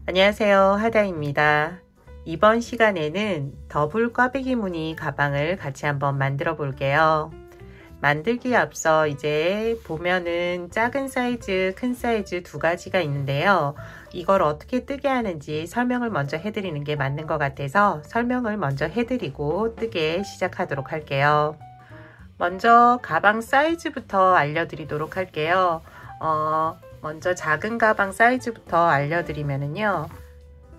안녕하세요, 하다입니다. 이번 시간에는 더블 꽈배기 무늬 가방을 같이 한번 만들어 볼게요. 만들기에 앞서 이제 보면은 작은 사이즈, 큰 사이즈 두 가지가 있는데요. 이걸 어떻게 뜨게 하는지 설명을 먼저 해드리는 게 맞는 것 같아서 설명을 먼저 해드리고 뜨게 시작하도록 할게요. 먼저 가방 사이즈부터 알려드리도록 할게요. 먼저 작은 가방 사이즈부터 알려드리면요.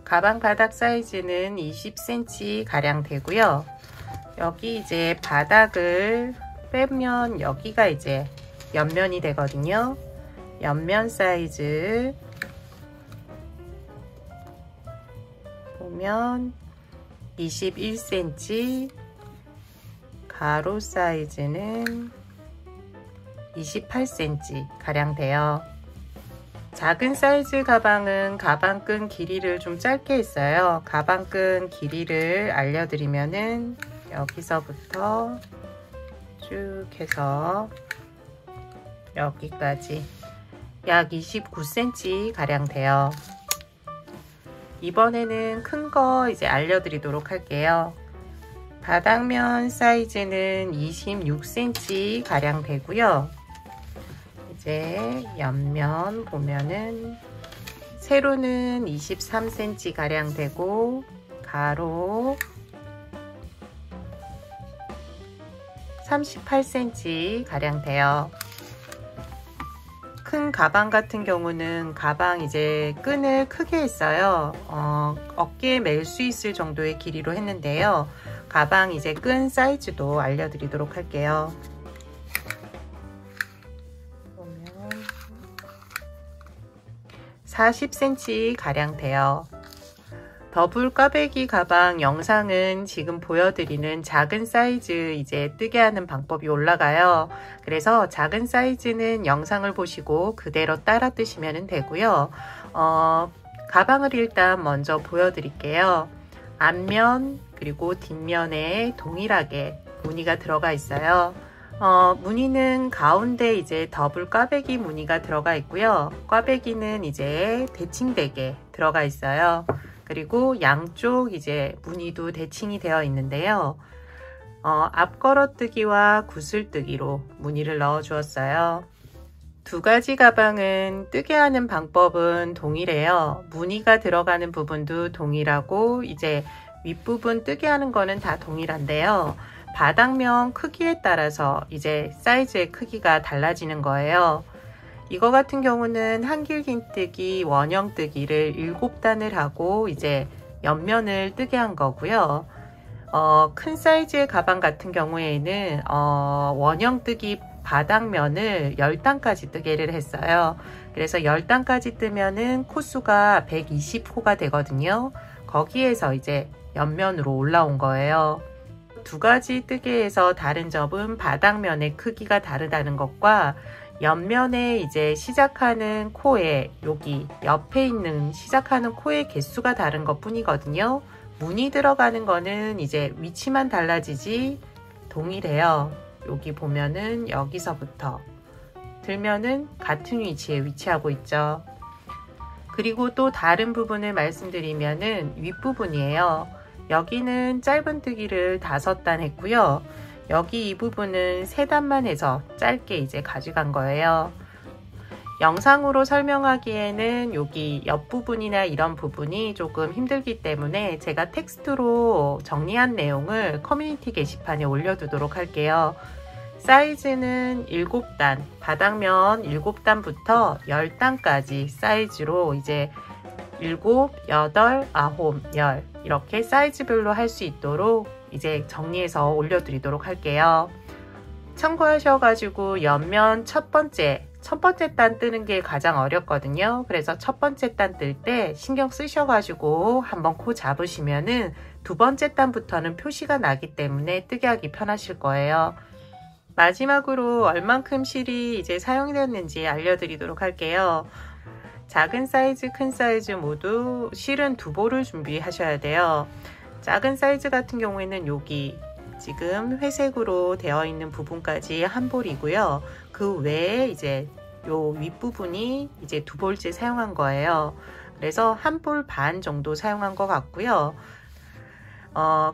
가방 바닥 사이즈는 20cm 가량 되고요. 여기 이제 바닥을 빼면 여기가 이제 옆면이 되거든요. 옆면 사이즈 보면 21cm, 가로 사이즈는 28cm 가량 돼요. 작은 사이즈 가방은 가방끈 길이를 좀 짧게 했어요. 가방끈 길이를 알려드리면은 여기서부터 쭉 해서 여기까지 약 29cm 가량 돼요. 이번에는 큰 거 이제 알려드리도록 할게요. 바닥면 사이즈는 26cm 가량 되고요. 이제 옆면 보면은 세로는 23cm 가량 되고 가로 38cm 가량 돼요. 큰 가방 같은 경우는 가방 이제 끈을 크게 했어요. 어깨에 멜 수 있을 정도의 길이로 했는데요. 가방 이제 끈 사이즈도 알려드리도록 할게요. 40cm 가량 돼요. 더블 꽈배기 가방 영상은 지금 보여드리는 작은 사이즈 이제 뜨게 하는 방법이 올라가요. 그래서 작은 사이즈는 영상을 보시고 그대로 따라 뜨시면 되고요. 가방을 일단 먼저 보여드릴게요. 앞면 그리고 뒷면에 동일하게 무늬가 들어가 있어요. 무늬는 가운데 이제 더블 꽈배기 무늬가 들어가 있고요. 꽈배기는 이제 대칭되게 들어가 있어요. 그리고 양쪽 이제 무늬도 대칭이 되어 있는데요. 앞걸어뜨기와 구슬뜨기로 무늬를 넣어 주었어요. 두 가지 가방은 뜨게 하는 방법은 동일해요. 무늬가 들어가는 부분도 동일하고 이제 윗부분 뜨게 하는 거는 다 동일한데요. 바닥면 크기에 따라서 이제 사이즈의 크기가 달라지는 거예요. 이거 같은 경우는 한길긴뜨기, 원형뜨기를 7단을 하고 이제 옆면을 뜨게 한 거고요. 큰 사이즈의 가방 같은 경우에는 원형뜨기 바닥면을 10단까지 뜨개를 했어요. 그래서 10단까지 뜨면은 코수가 120호가 되거든요. 거기에서 이제 옆면으로 올라온 거예요. 두 가지 뜨개에서 다른 점은 바닥면의 크기가 다르다는 것과 옆면에 이제 시작하는 코에 여기 옆에 있는 시작하는 코의 개수가 다른 것 뿐이거든요. 무늬 들어가는 거는 이제 위치만 달라지지 동일해요. 여기 보면은 여기서부터 들면은 같은 위치에 위치하고 있죠. 그리고 또 다른 부분을 말씀드리면은 윗부분이에요. 여기는 짧은 뜨기를 5단 했고요. 여기 이 부분은 3단만 해서 짧게 이제 가져간 거예요. 영상으로 설명하기에는 여기 옆부분이나 이런 부분이 조금 힘들기 때문에 제가 텍스트로 정리한 내용을 커뮤니티 게시판에 올려두도록 할게요. 사이즈는 7단, 바닥면 7단부터 10단까지 사이즈로 이제 7, 8, 9, 10 이렇게 사이즈별로 할 수 있도록 이제 정리해서 올려드리도록 할게요. 참고하셔가지고 옆면 첫 번째 단 뜨는 게 가장 어렵거든요. 그래서 첫 번째 단 뜰 때 신경 쓰셔가지고 한번 코 잡으시면은 두 번째 단부터는 표시가 나기 때문에 뜨게 하기 편하실 거예요. 마지막으로 얼만큼 실이 이제 사용되었는지 알려드리도록 할게요. 작은 사이즈, 큰 사이즈 모두 실은 2볼을 준비하셔야 돼요. 작은 사이즈 같은 경우에는 여기 지금 회색으로 되어 있는 부분까지 1볼이고요. 그 외에 이제 요 윗부분이 이제 2볼째 사용한 거예요. 그래서 한 볼 반 정도 사용한 것 같고요.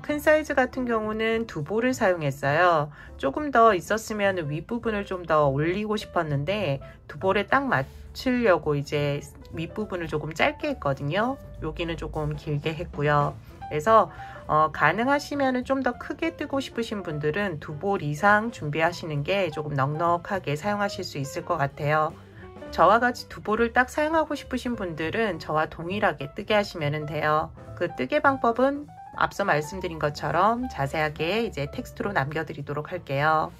큰 사이즈 같은 경우는 2볼을 사용했어요. 조금 더 있었으면 윗부분을 좀 더 올리고 싶었는데 2볼에 딱 맞추려고 이제 윗부분을 조금 짧게 했거든요. 여기는 조금 길게 했고요. 그래서 가능하시면 좀 더 크게 뜨고 싶으신 분들은 2볼 이상 준비하시는 게 조금 넉넉하게 사용하실 수 있을 것 같아요. 저와 같이 2볼을 딱 사용하고 싶으신 분들은 저와 동일하게 뜨게 하시면 돼요. 그 뜨개 방법은 앞서 말씀드린 것처럼 자세하게 이제 텍스트로 남겨드리도록 할게요.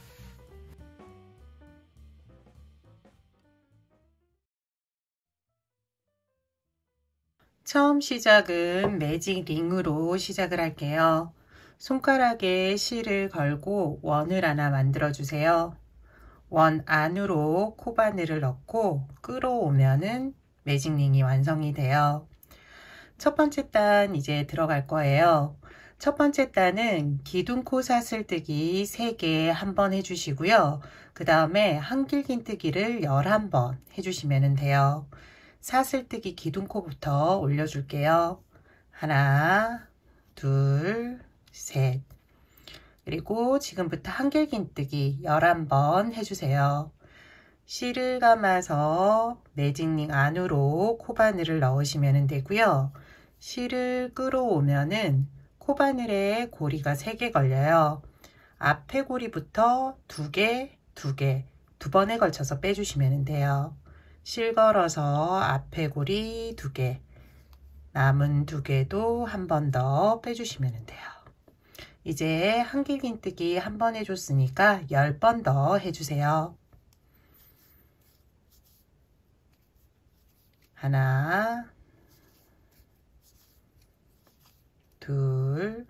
처음 시작은 매직 링으로 시작을 할게요. 손가락에 실을 걸고 원을 하나 만들어 주세요. 원 안으로 코바늘을 넣고 끌어오면은 매직 링이 완성이 돼요. 첫 번째 단 이제 들어갈 거예요. 첫 번째 단은 기둥코 사슬뜨기 3개 한번 해주시고요. 그 다음에 한길긴뜨기를 11번 해주시면 돼요. 사슬뜨기 기둥코부터 올려줄게요. 하나, 둘, 셋. 그리고 지금부터 한길긴뜨기 11번 해주세요. 실을 감아서 매직링 안으로 코바늘을 넣으시면 되고요. 실을 끌어오면은 코바늘에 고리가 3개 걸려요. 앞에 고리부터 2개, 2개, 2번에 걸쳐서 빼주시면 돼요. 실 걸어서 앞에 고리 2개, 남은 2개도 한 번 더 빼주시면 돼요. 이제 한길긴뜨기 한 번 해줬으니까 10번 더 해주세요. 하나, 둘,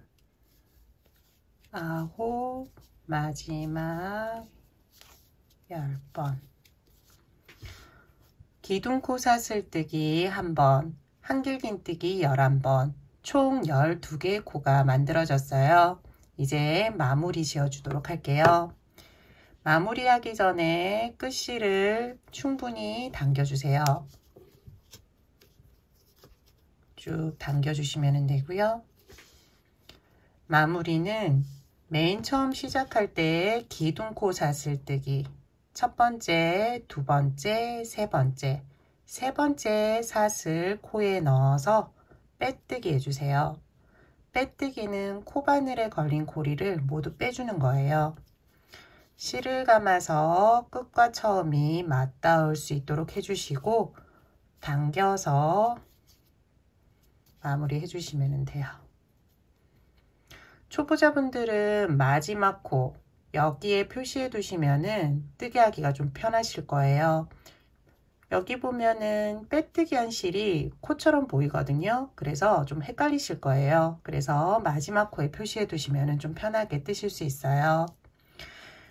9, 마지막 10번. 기둥코 사슬뜨기 1번, 한길긴뜨기 11번, 총 12개의 코가 만들어졌어요. 이제 마무리 지어주도록 할게요. 마무리하기 전에 끝실을 충분히 당겨주세요. 쭉 당겨주시면 되고요. 마무리는 맨 처음 시작할 때 기둥코 사슬뜨기 첫 번째, 두 번째, 세 번째 사슬 코에 넣어서 빼뜨기 해주세요. 빼뜨기는 코바늘에 걸린 고리를 모두 빼주는 거예요. 실을 감아서 끝과 처음이 맞닿을 수 있도록 해주시고 당겨서 마무리 해주시면 돼요. 초보자분들은 마지막 코 여기에 표시해 두시면은 뜨개 하기가 좀 편하실 거예요. 여기 보면은 빼뜨기 한 실이 코처럼 보이거든요. 그래서 좀 헷갈리실 거예요. 그래서 마지막 코에 표시해 두시면은 좀 편하게 뜨실 수 있어요.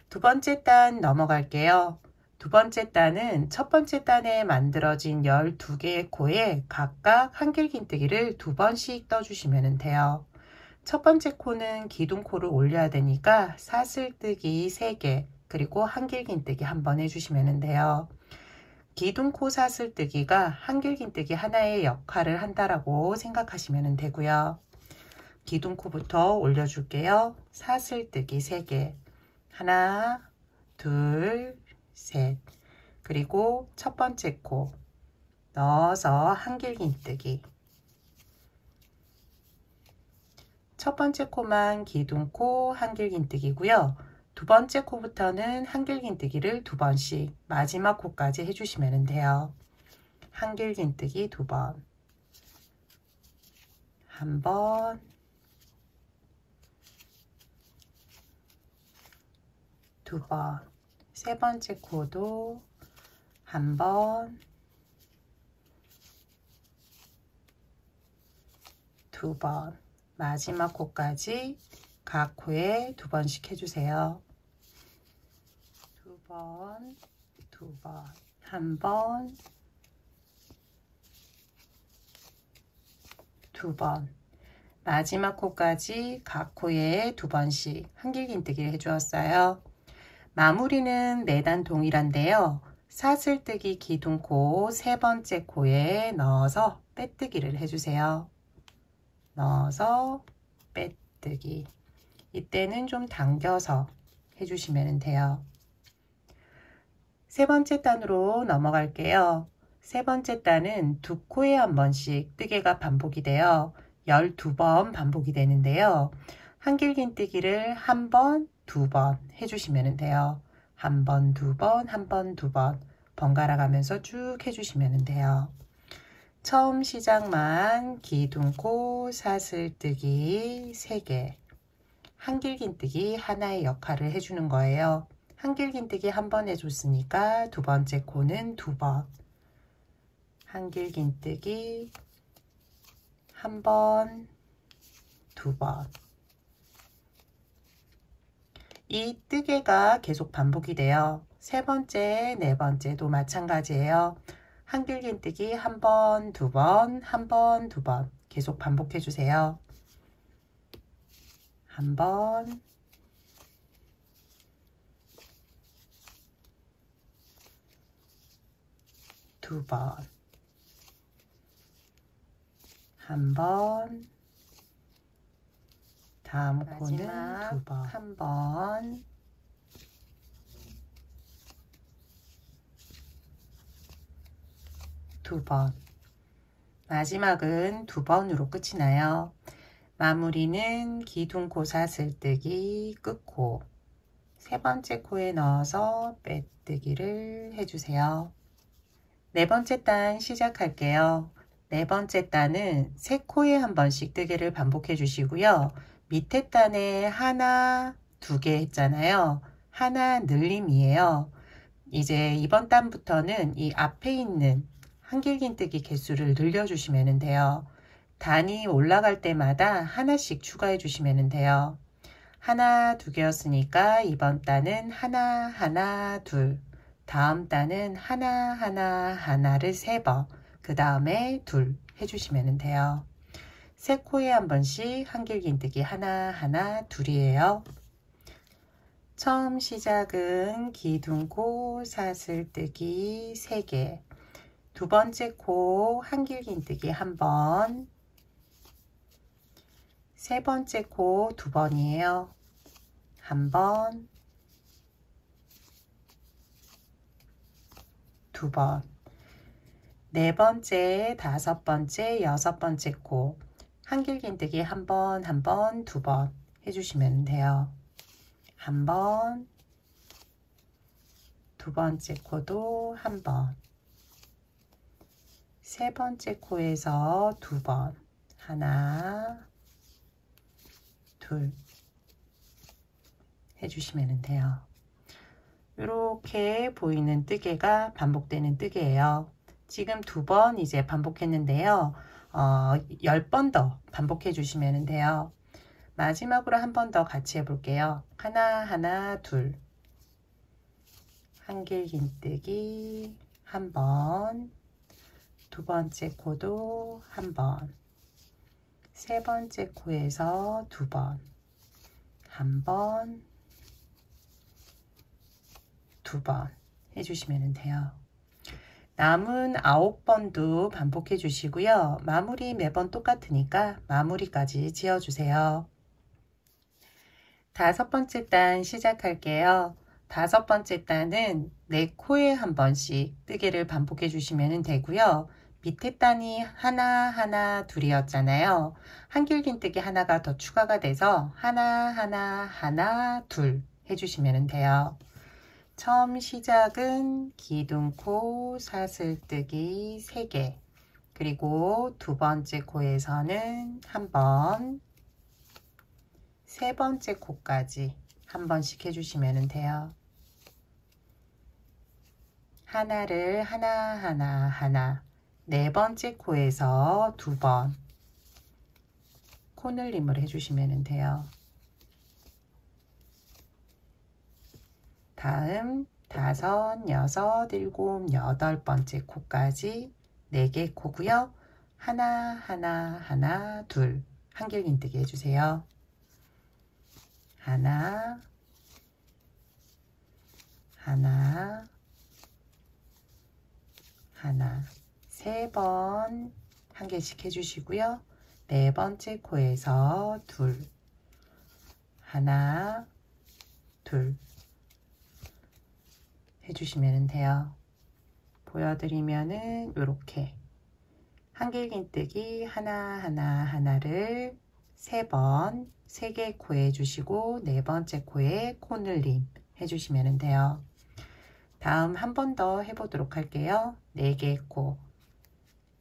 두 번째 단 넘어갈게요. 두 번째 단은 첫 번째 단에 만들어진 12개의 코에 각각 한길긴뜨기를 2번씩 떠주시면 돼요. 첫 번째 코는 기둥코를 올려야 되니까 사슬뜨기 3개 그리고 한길긴뜨기 1번 해주시면 돼요. 기둥코 사슬뜨기가 한길긴뜨기 하나의 역할을 한다라고 생각하시면 되고요. 기둥코부터 올려줄게요. 사슬뜨기 3개 하나 둘 셋 그리고 첫 번째 코 넣어서 한길긴뜨기 첫 번째 코만 기둥코 한길긴뜨기고요. 두 번째 코부터는 한길긴뜨기를 2번씩 마지막 코까지 해주시면 돼요. 한길긴뜨기 2번, 한 번, 두 번, 세 번째 코도 한 번, 두 번, 마지막 코까지 각 코에 2번씩 해주세요. 2번, 2번, 한 번, 2번, 마지막 코까지 각 코에 2번씩 한길긴뜨기를 해주었어요. 마무리는 매단 동일한데요. 사슬뜨기 기둥코 세 번째 코에 넣어서 빼뜨기를 해주세요. 넣어서 빼뜨기. 이때는 좀 당겨서 해주시면 돼요. 세 번째 단으로 넘어갈게요. 세 번째 단은 두 코에 한 번씩 뜨개가 반복이 돼요. 12번 반복이 되는데요. 한길긴뜨기를 한 번, 두 번 해주시면 돼요. 한 번, 두 번, 한 번, 두 번 번갈아 가면서 쭉 해주시면 돼요. 처음 시작만 기둥코 사슬뜨기 3개, 한길긴뜨기 하나의 역할을 해주는 거예요. 한길긴뜨기 한 번 해줬으니까 두 번째 코는 2번, 한길긴뜨기 한 번, 2번. 이 뜨개가 계속 반복이 돼요. 세 번째, 네 번째도 마찬가지예요. 한길긴뜨기 한 번, 두 번, 한 번, 두 번 계속 반복해 주세요. 한 번, 두 번, 한 번, 다음 코는 두 번, 한 번, 두 번. 마지막은 두 번으로 끝이 나요. 마무리는 기둥코 사슬뜨기 끝코 세 번째 코에 넣어서 빼뜨기를 해주세요. 네 번째 단 시작할게요. 네 번째 단은 세 코에 한 번씩 뜨개를 반복해 주시고요. 밑에 단에 하나, 두 개 했잖아요. 하나 늘림이에요. 이제 이번 단부터는 이 앞에 있는 한길긴뜨기 개수를 늘려주시면 돼요. 단이 올라갈 때마다 하나씩 추가해 주시면 돼요. 하나, 두 개였으니까 이번 단은 하나, 하나, 둘. 다음 단은 하나, 하나, 하나를 3번. 그 다음에 둘 해주시면 돼요. 세 코에 한 번씩 한길긴뜨기 하나, 하나, 둘이에요. 처음 시작은 기둥코 사슬뜨기 3개. 두 번째 코 한길긴뜨기 한 번, 세 번째 코 2번이에요. 한 번, 두 번, 네 번째, 다섯 번째, 여섯 번째 코 한길긴뜨기 한 번, 한 번, 두 번 해주시면 돼요. 한 번, 두 번째 코도 한 번, 세 번째 코에서 두 번, 하나, 둘 해주시면 돼요. 이렇게 보이는 뜨개가 반복되는 뜨개예요. 지금 두 번 이제 반복했는데요. 10번 더 반복해 주시면 돼요. 마지막으로 한 번 더 같이 해볼게요. 하나, 하나, 둘. 한길긴뜨기 한 번, 두 번째 코도 한 번, 세 번째 코에서 두 번, 한 번, 두 번 해주시면 돼요. 남은 9번도 반복해 주시고요. 마무리 매번 똑같으니까 마무리까지 지어주세요. 다섯 번째 단 시작할게요. 다섯 번째 단은 네 코에 한 번씩 뜨개를 반복해 주시면 되고요. 밑에 단이 하나, 하나, 둘이었잖아요. 한길긴뜨기 하나가 더 추가가 돼서 하나, 하나, 하나, 둘 해주시면 돼요. 처음 시작은 기둥코 사슬뜨기 3개, 그리고 두 번째 코에서는 한 번, 세 번째 코까지 한 번씩 해주시면 돼요. 하나를 하나, 하나, 네 번째 코에서 두 번 코늘림을 해주시면 돼요. 다음 다섯, 여섯, 일곱, 여덟 번째 코까지 4개 코고요. 하나, 하나, 하나, 둘 한길긴뜨기 해주세요. 하나, 하나, 하나, 3번 한 개씩 해주시고요. 4번째 코에서 둘, 하나, 둘 해주시면 돼요. 보여드리면은 이렇게 한길긴뜨기 하나를 3번 3개 코에 해주시고 4번째 코에 코늘림 해주시면 돼요. 다음 한 번 더 해보도록 할게요. 4개의 코.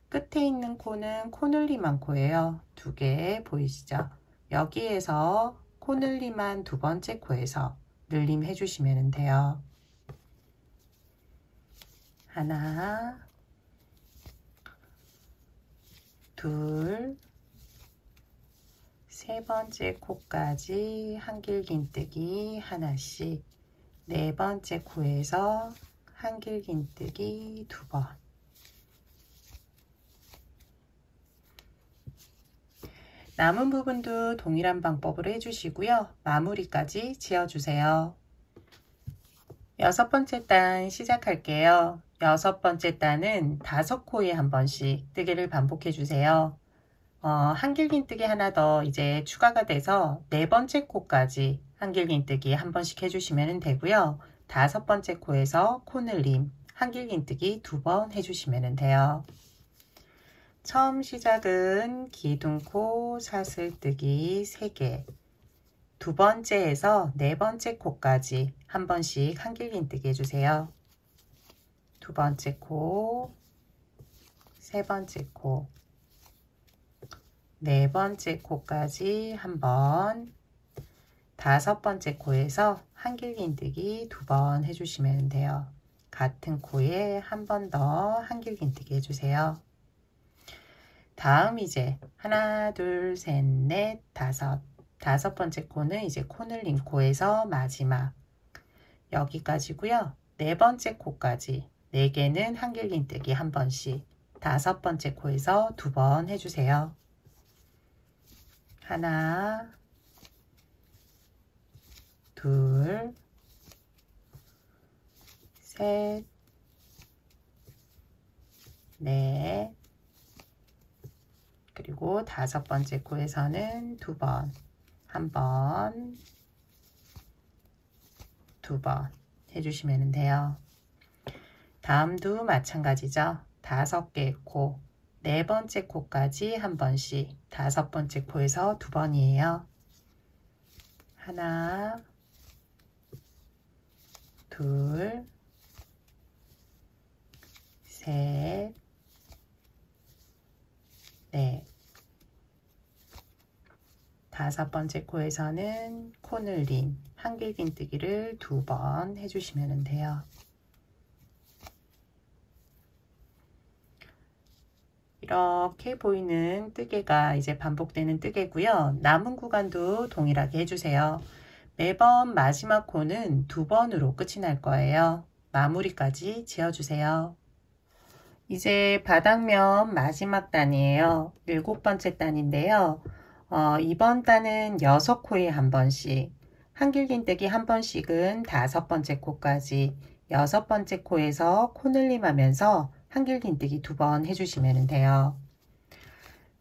끝에 있는 코는 코늘림한 코예요. 2개 보이시죠? 여기에서 코늘림한 2번째 코에서 늘림 해주시면 돼요. 하나, 둘, 3번째 코까지 한길긴뜨기 하나씩, 4번째 코에서 한길긴뜨기 2번. 남은 부분도 동일한 방법으로 해주시고요. 마무리까지 지어주세요. 6번째 단 시작할게요. 6번째 단은 5코에 한 번씩 뜨개를 반복해 주세요. 한길긴뜨기 하나 더 이제 추가가 돼서 4번째 코까지 한길긴뜨기 한 번씩 해주시면 되고요. 5번째 코에서 코늘림 한길긴뜨기 2번 해주시면 돼요. 처음 시작은 기둥코 사슬뜨기 3개, 2번째에서 4번째 코까지 한 번씩 한길긴뜨기 해주세요. 2번째 코, 3번째 코, 4번째 코까지 한 번, 5번째 코에서 한길긴뜨기 2번 해주시면 돼요. 같은 코에 한 번 더 한길긴뜨기 해주세요. 다음 이제 하나, 둘, 셋, 넷, 다섯 번째 코는 이제 코늘림 코에서 마지막 여기까지고요. 4번째 코까지 4개는 한길긴뜨기 한 번씩, 5번째 코에서 2번 해주세요. 하나, 둘, 셋, 넷, 그리고 5번째 코에서는 2번, 한 번, 2번 해주시면 돼요. 다음도 마찬가지죠. 5개의 코, 4번째 코까지 한 번씩, 5번째 코에서 2번이에요. 하나, 둘, 셋, 넷. 5번째 코에서는 코늘림 한길긴뜨기를 2번 해주시면 돼요. 이렇게 보이는 뜨개가 이제 반복되는 뜨개고요. 남은 구간도 동일하게 해주세요. 매번 마지막 코는 2번으로 끝이 날 거예요. 마무리까지 지어주세요. 이제 바닥면 마지막 단이에요. 7번째 단인데요. 이번 단은 6코에 한 번씩, 한길긴뜨기 한 번씩은 5번째 코까지 6번째 코에서 코늘림 하면서 한길긴뜨기 2번 해주시면 돼요.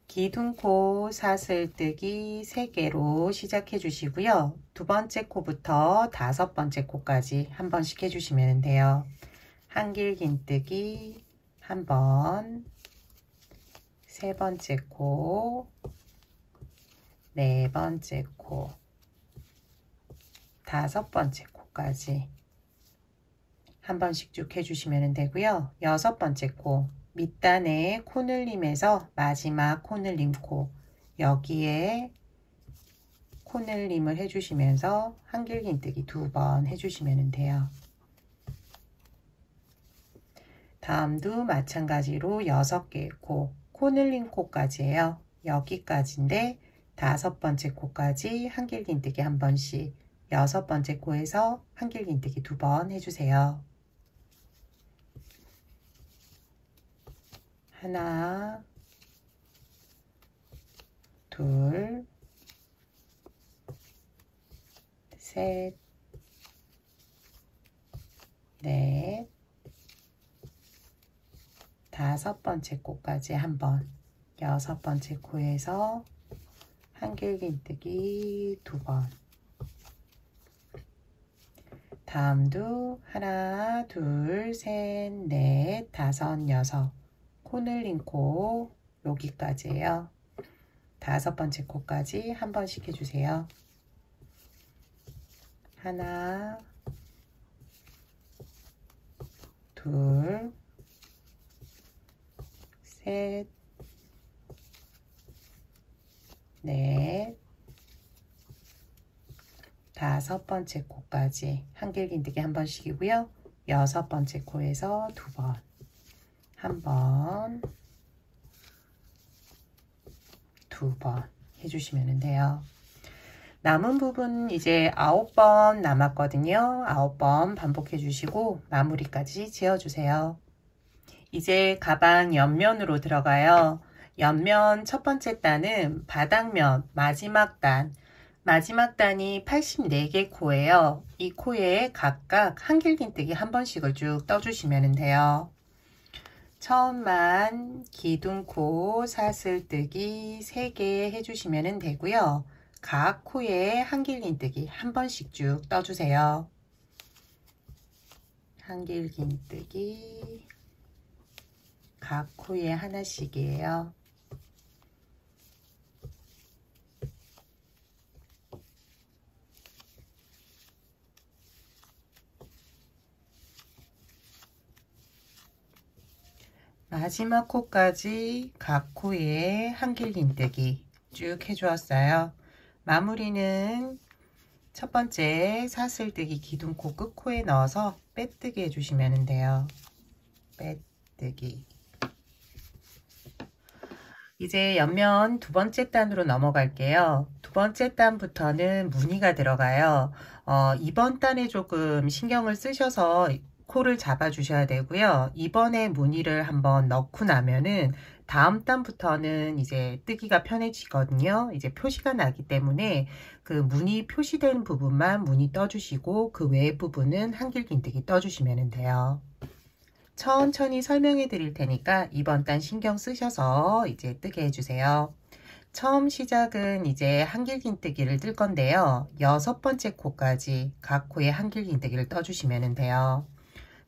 기둥코 사슬뜨기 3개로 시작해 주시고요. 2번째 코부터 5번째 코까지 한 번씩 해주시면 돼요. 한길긴뜨기 한 번, 3번째 코, 4번째 코, 5번째 코까지 한 번씩 쭉 해주시면 되고요. 6번째 코, 밑단에 코늘림에서 마지막 코늘림 코, 여기에 코늘림을 해주시면서 한길긴뜨기 2번 해주시면 돼요. 다음도 마찬가지로 6개의 코, 코늘림 코까지예요. 여기까지인데 5번째 코까지 한길긴뜨기 한 번씩, 6번째 코에서 한길긴뜨기 2번 해주세요. 하나, 둘, 셋, 넷, 다섯 번째 코까지 한 번, 여섯 번째 코에서 한길긴뜨기 두 번, 다음도 하나, 둘, 셋, 넷, 다섯, 여섯, 코 늘린 코 여기까지예요. 다섯 번째 코까지 한 번씩 해주세요. 하나, 둘, 셋, 넷, 다섯 번째 코까지 한길긴뜨기 한 번씩이고요. 여섯 번째 코에서 두 번, 한 번, 두 번 해주시면 돼요. 남은 부분 이제 9번 남았거든요. 9번 반복해 주시고 마무리까지 지어주세요. 이제 가방 옆면으로 들어가요. 옆면 첫 번째 단은 바닥면 마지막 단, 마지막 단이 84개 코예요. 이 코에 각각 한길긴뜨기 한 번씩을 쭉 떠주시면 돼요. 처음만 기둥코 사슬뜨기 3개 해주시면 되고요. 각 코에 한길긴뜨기 한 번씩 쭉 떠주세요. 한길긴뜨기 각 코에 하나씩이에요. 마지막 코까지 각 코에 한길긴뜨기 쭉 해주었어요. 마무리는 첫 번째 사슬뜨기 기둥코 끝코에 넣어서 빼뜨기 해주시면 돼요. 빼뜨기. 이제 옆면 두 번째 단으로 넘어갈게요. 두 번째 단부터는 무늬가 들어가요. 이번 단에 조금 신경을 쓰셔서 코를 잡아 주셔야 되고요. 이번에 무늬를 한번 넣고 나면은 다음 단부터는 이제 뜨기가 편해지거든요. 이제 표시가 나기 때문에 그 무늬 표시된 부분만 무늬 떠주시고 그 외의 부분은 한길긴뜨기 떠주시면 돼요. 천천히 설명해 드릴 테니까 이번 단 신경 쓰셔서 이제 뜨게 해주세요. 처음 시작은 이제 한길긴뜨기를 뜰 건데요. 여섯 번째 코까지 각 코에 한길긴뜨기를 떠주시면 돼요.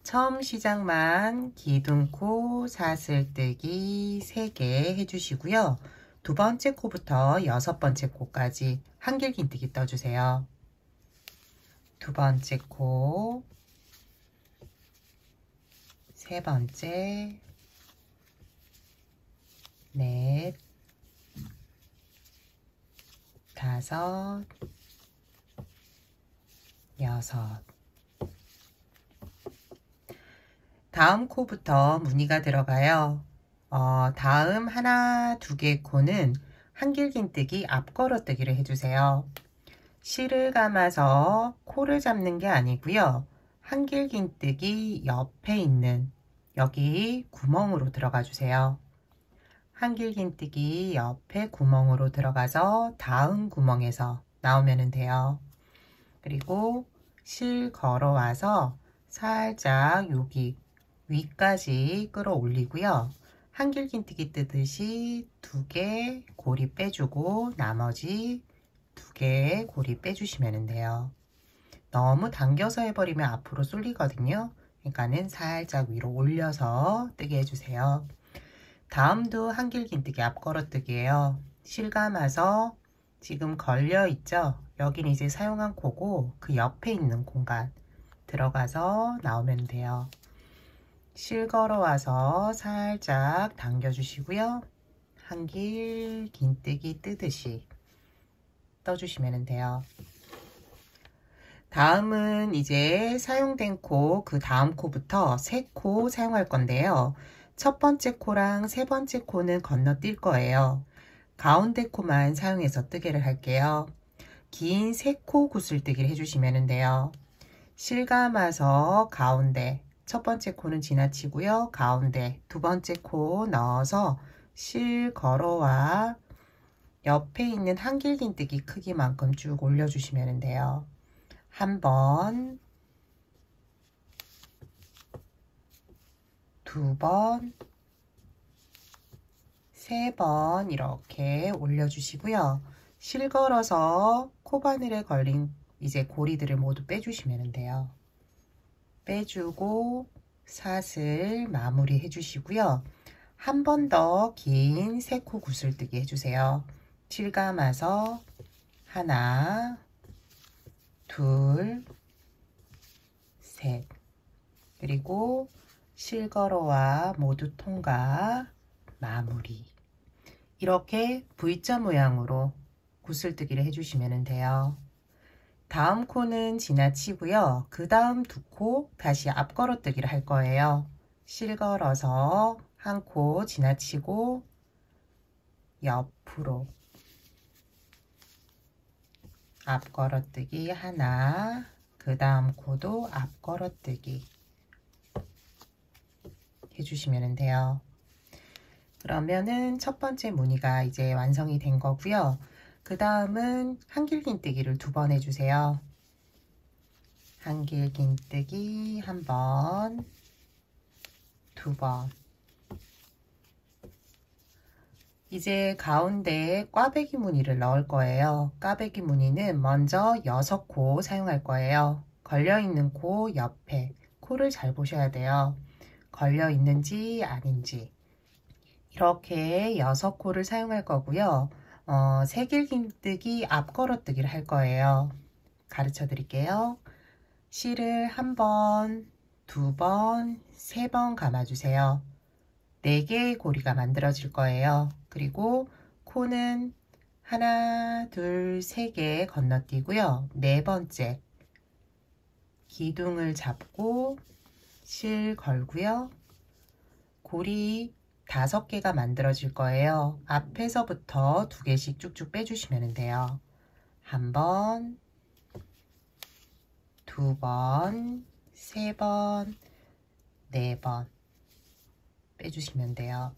처음 시작만 기둥코 사슬뜨기 3개 해주시고요. 두 번째 코부터 여섯 번째 코까지 한길긴뜨기 떠주세요. 두 번째 코, 세 번째, 넷, 다섯, 여섯. 다음 코부터 무늬가 들어가요. 다음 하나, 두 개 코는 한길긴뜨기 앞걸어뜨기를 해주세요. 실을 감아서 코를 잡는 게 아니고요. 한길긴뜨기 옆에 있는 여기 구멍으로 들어가 주세요. 한길긴뜨기 옆에 구멍으로 들어가서 다음 구멍에서 나오면 돼요. 그리고 실 걸어와서 살짝 여기 위까지 끌어올리고요. 한길긴뜨기 뜨듯이 두 개 고리 빼주고 나머지 두 개 고리 빼주시면 돼요. 너무 당겨서 해버리면 앞으로 쏠리거든요. 그러니까는 살짝 위로 올려서 뜨게 해주세요. 다음도 한길긴뜨기 앞걸어뜨기예요. 실 감아서 지금 걸려 있죠? 여기는 이제 사용한 코고 그 옆에 있는 공간 들어가서 나오면 돼요. 실 걸어와서 살짝 당겨주시고요. 한길긴뜨기 뜨듯이 떠주시면 돼요. 다음은 이제 사용된 코, 그 다음 코부터 세 코 사용할 건데요. 첫 번째 코랑 세 번째 코는 건너뛸 거예요. 가운데 코만 사용해서 뜨개를 할게요. 긴 세 코 구슬뜨기를 해주시면 돼요. 실 감아서 가운데 첫 번째 코는 지나치고요. 가운데 두 번째 코 넣어서 실 걸어와 옆에 있는 한길긴뜨기 크기만큼 쭉 올려주시면 돼요. 한 번, 두 번, 3번 이렇게 올려주시고요. 실 걸어서 코바늘에 걸린 이제 고리들을 모두 빼주시면 돼요. 빼주고 사슬 마무리 해주시고요. 한 번 더 긴 3코 구슬뜨기 해주세요. 실 감아서 하나, 둘, 셋, 그리고 실걸어와 모두 통과 마무리. 이렇게 V자 모양으로 구슬뜨기를 해주시면 돼요. 다음 코는 지나치고요. 그 다음 2코 다시 앞걸어뜨기를 할 거예요. 실걸어서 한 코 지나치고 옆으로 앞걸어뜨기 하나, 그 다음 코도 앞걸어뜨기 해주시면 돼요. 그러면은 첫 번째 무늬가 이제 완성이 된 거고요. 그 다음은 한길긴뜨기를 2번 해주세요. 한길긴뜨기 1번, 2번. 이제 가운데에 꽈배기 무늬를 넣을 거예요. 꽈배기 무늬는 먼저 6코 사용할 거예요. 걸려있는 코 옆에 코를 잘 보셔야 돼요. 걸려있는지 아닌지. 이렇게 6코를 사용할 거고요. 새길긴뜨기 앞걸어뜨기를 할 거예요. 가르쳐 드릴게요. 실을 1번, 2번, 3번 감아주세요. 4개의 고리가 만들어질 거예요. 그리고 코는 하나, 둘, 3개 건너뛰고요. 4번째 기둥을 잡고 실 걸고요. 고리 5개가 만들어질 거예요. 앞에서부터 2개씩 쭉쭉 빼주시면 돼요. 1번, 2번, 3번, 4번 빼주시면 돼요.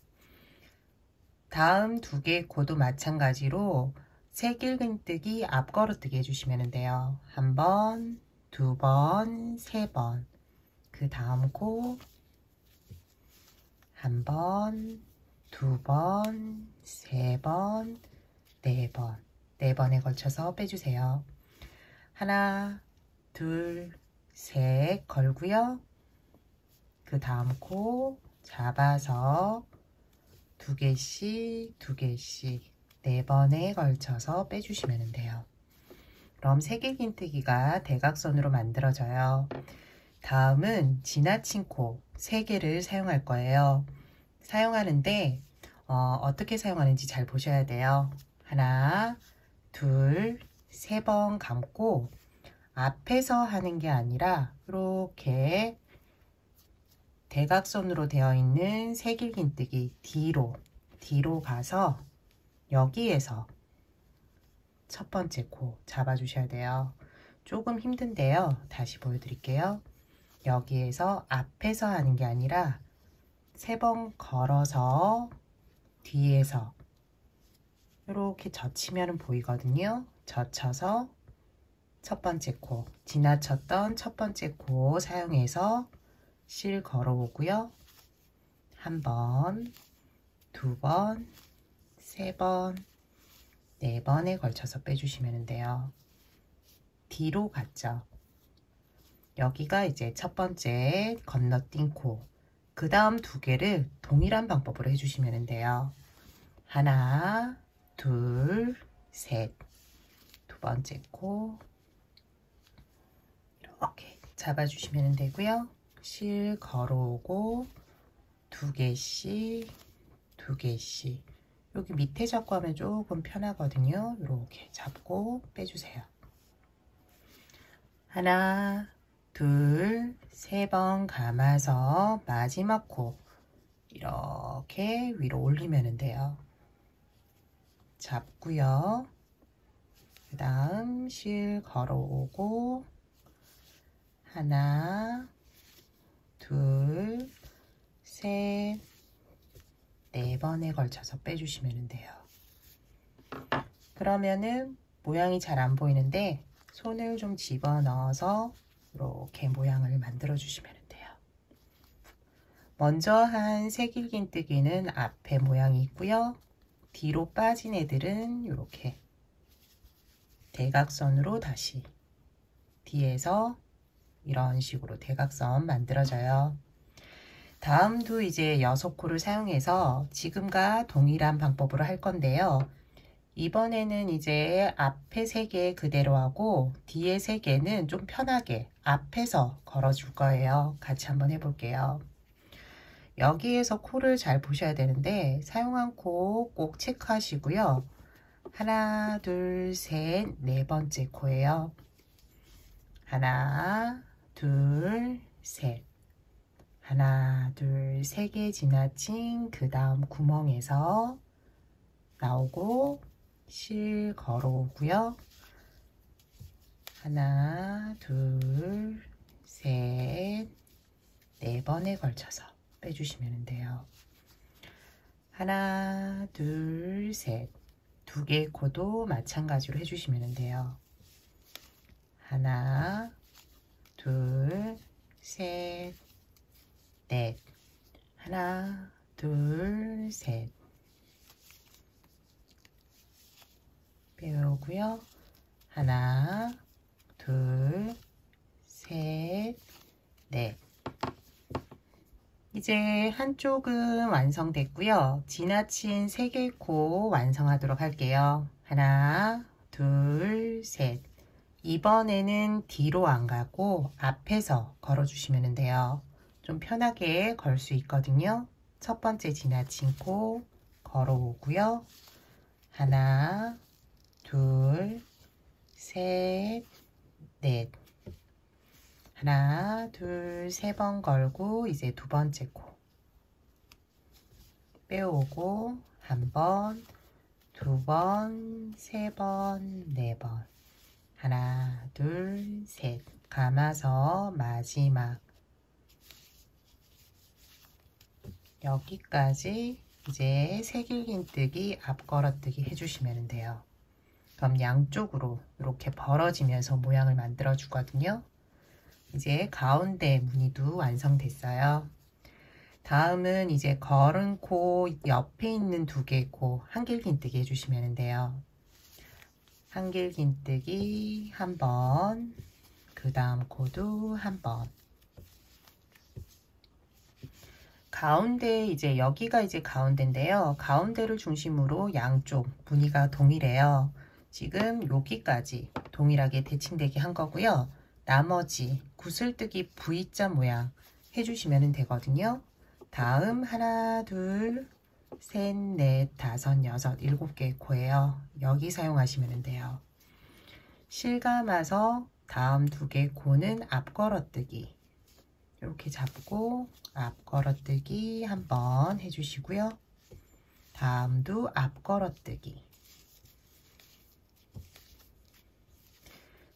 다음 2개 코도 마찬가지로 새길긴뜨기 앞걸어뜨기 해주시면 돼요. 1번, 2번, 3번. 그 다음 코 1번, 2번, 3번, 4번. 4번에 걸쳐서 빼주세요. 하나, 둘, 셋 걸고요. 그 다음 코 잡아서 2개씩 2개씩 4번에 걸쳐서 빼주시면 돼요. 그럼 새길긴뜨기가 대각선으로 만들어져요. 다음은 지나친 코 3개를 사용할 거예요. 사용하는데 어떻게 사용하는지 잘 보셔야 돼요. 하나, 둘, 3번 감고 앞에서 하는 게 아니라 이렇게 대각선으로 되어 있는 새길긴뜨기 뒤로 가서 여기에서 첫 번째 코 잡아주셔야 돼요. 조금 힘든데요. 다시 보여드릴게요. 여기에서 앞에서 하는 게 아니라 3번 걸어서 뒤에서 이렇게 젖히면 보이거든요. 젖혀서 첫 번째 코, 지나쳤던 첫 번째 코 사용해서 실 걸어오고요. 1번, 2번, 3번, 4번에 걸쳐서 빼주시면 돼요. 뒤로 갔죠. 여기가 이제 첫 번째 건너뛴 코. 그 다음 2개를 동일한 방법으로 해주시면 돼요. 하나, 둘, 셋. 2번째 코 이렇게 잡아주시면 되고요. 실 걸어오고 2개씩 2개씩 여기 밑에 잡고 하면 조금 편하거든요. 이렇게 잡고 빼주세요. 하나, 둘, 3번 감아서 마지막 코 이렇게 위로 올리면 돼요. 잡고요. 그 다음 실 걸어오고 하나, 둘, 셋, 4번에 걸쳐서 빼주시면 돼요. 그러면은 모양이 잘 안 보이는데 손을 좀 집어넣어서 이렇게 모양을 만들어 주시면 돼요. 먼저 한 새길긴뜨기는 앞에 모양이 있고요. 뒤로 빠진 애들은 이렇게 대각선으로 다시 뒤에서 이런 식으로 대각선 만들어져요. 다음도 이제 6코를 사용해서 지금과 동일한 방법으로 할 건데요. 이번에는 이제 앞에 3개 그대로 하고 뒤에 3개는 좀 편하게 앞에서 걸어줄 거예요. 같이 한번 해볼게요. 여기에서 코를 잘 보셔야 되는데 사용한 코 꼭 체크하시고요. 하나, 둘, 셋, 4번째 코예요. 하나, 둘, 셋. 하나, 둘, 3개 지나친 그 다음 구멍에서 나오고 실 걸어오고요. 하나, 둘, 셋, 4번에 걸쳐서 빼주시면 돼요. 하나, 둘, 셋. 2개의 코도 마찬가지로 해주시면 돼요. 하나, 둘, 셋, 넷. 하나, 둘, 셋. 빼오고요. 하나, 둘, 셋, 넷. 이제 한쪽은 완성됐고요. 지나친 3개의 코 완성하도록 할게요. 하나, 둘, 셋. 이번에는 뒤로 안 가고 앞에서 걸어주시면 돼요. 좀 편하게 걸 수 있거든요. 첫 번째 지나친 코 걸어오고요. 하나, 둘, 셋, 넷. 하나, 둘, 3번 걸고 이제 2번째 코 빼오고 1번, 2번, 3번, 4번. 하나, 둘, 셋. 감아서 마지막 여기까지 이제 새길긴뜨기 앞걸어뜨기 해주시면 돼요. 그럼 양쪽으로 이렇게 벌어지면서 모양을 만들어 주거든요. 이제 가운데 무늬도 완성됐어요. 다음은 이제 걸은 코 옆에 있는 2개의 코 한길긴뜨기 해주시면 돼요. 한길긴뜨기 1번, 그 다음 코도 1번. 가운데 이제 여기가 이제 가운데인데요. 가운데를 중심으로 양쪽 무늬가 동일해요. 지금 여기까지 동일하게 대칭되게 한 거고요. 나머지 구슬뜨기 V자 모양 해주시면 되거든요. 다음 하나, 둘, 셋, 넷, 다섯, 여섯, 7개의 코예요. 여기 사용하시면 돼요. 실감아서 다음 2개의 코는 앞걸어뜨기 이렇게 잡고 앞걸어뜨기 한번 해주시고요. 다음도 앞걸어뜨기.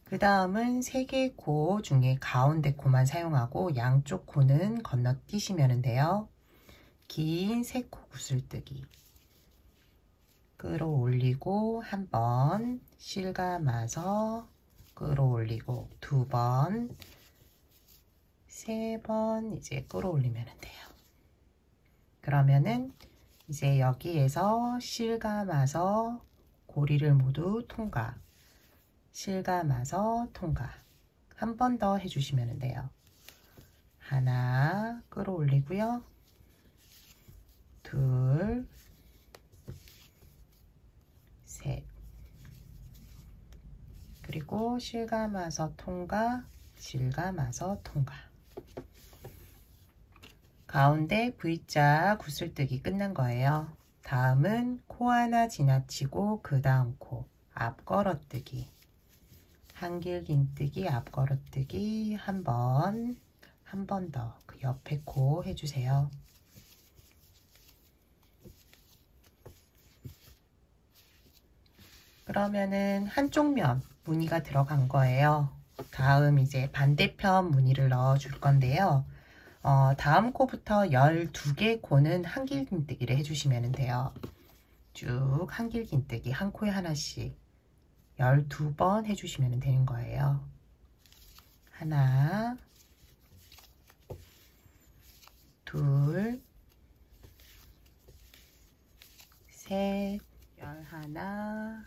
그 다음은 3개의 코 중에 가운데 코만 사용하고 양쪽 코는 건너뛰시면 돼요. 긴 3코 구슬뜨기. 끌어올리고 한번 실감아서 끌어올리고 2번, 3번 이제 끌어올리면 돼요. 그러면은 이제 여기에서 실감아서 고리를 모두 통과. 실감아서 통과. 한 번 더 해주시면 돼요. 하나 끌어올리고요. 둘, 셋. 그리고 실감아서 통과, 실감아서 통과. 가운데 V자 구슬뜨기 끝난 거예요. 다음은 코 하나 지나치고 그 다음 코 앞걸어뜨기. 한길긴뜨기 앞걸어뜨기 한 번 더 그 옆에 코 해주세요. 그러면은 한쪽 면 무늬가 들어간 거예요. 다음 이제 반대편 무늬를 넣어 줄 건데요. 다음 코부터 12개 코는 한길긴뜨기를 해주시면 돼요. 쭉 한길긴뜨기 한 코에 하나씩 12번 해주시면 되는 거예요. 하나, 둘, 셋, 11,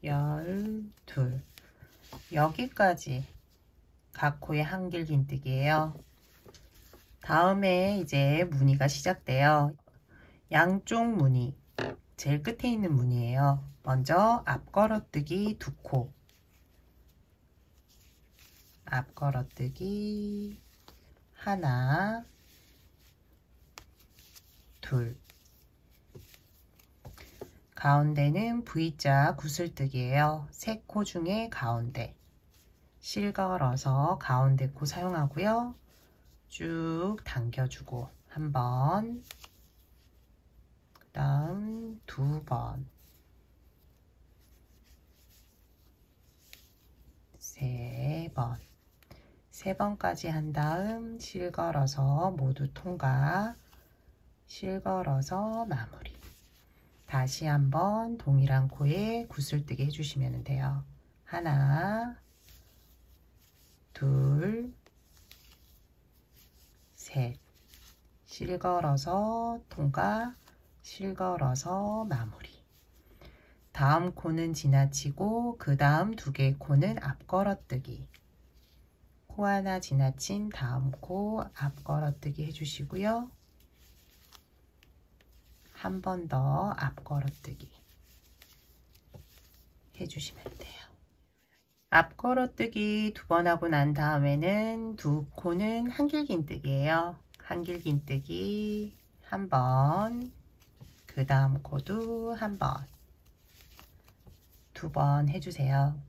12. 여기까지 각 코의 한길긴뜨기예요. 다음에 이제 무늬가 시작돼요. 양쪽 무늬, 제일 끝에 있는 무늬예요. 먼저 앞걸어뜨기 2코, 앞걸어뜨기 하나, 둘. 가운데는 V자 구슬뜨기예요. 3코 중에 가운데. 실걸어서 가운데 코 사용하고요. 쭉 당겨주고 한 번, 그 다음 2번, 3번, 3번까지 한 다음 실걸어서 모두 통과, 실걸어서 마무리. 다시 한번 동일한 코에 구슬뜨기 해주시면 돼요. 하나, 둘, 셋, 실걸어서 통과, 실걸어서 마무리. 다음 코는 지나치고 그 다음 2개의 코는 앞걸어뜨기. 코 하나 지나친 다음 코 앞걸어뜨기 해주시고요. 한 번 더 앞걸어뜨기 해주시면 돼요. 앞걸어뜨기 2번 하고 난 다음에는 2코는 한길긴뜨기예요. 한길긴뜨기 한 번, 그 다음 코도 한 번, 2번 해주세요.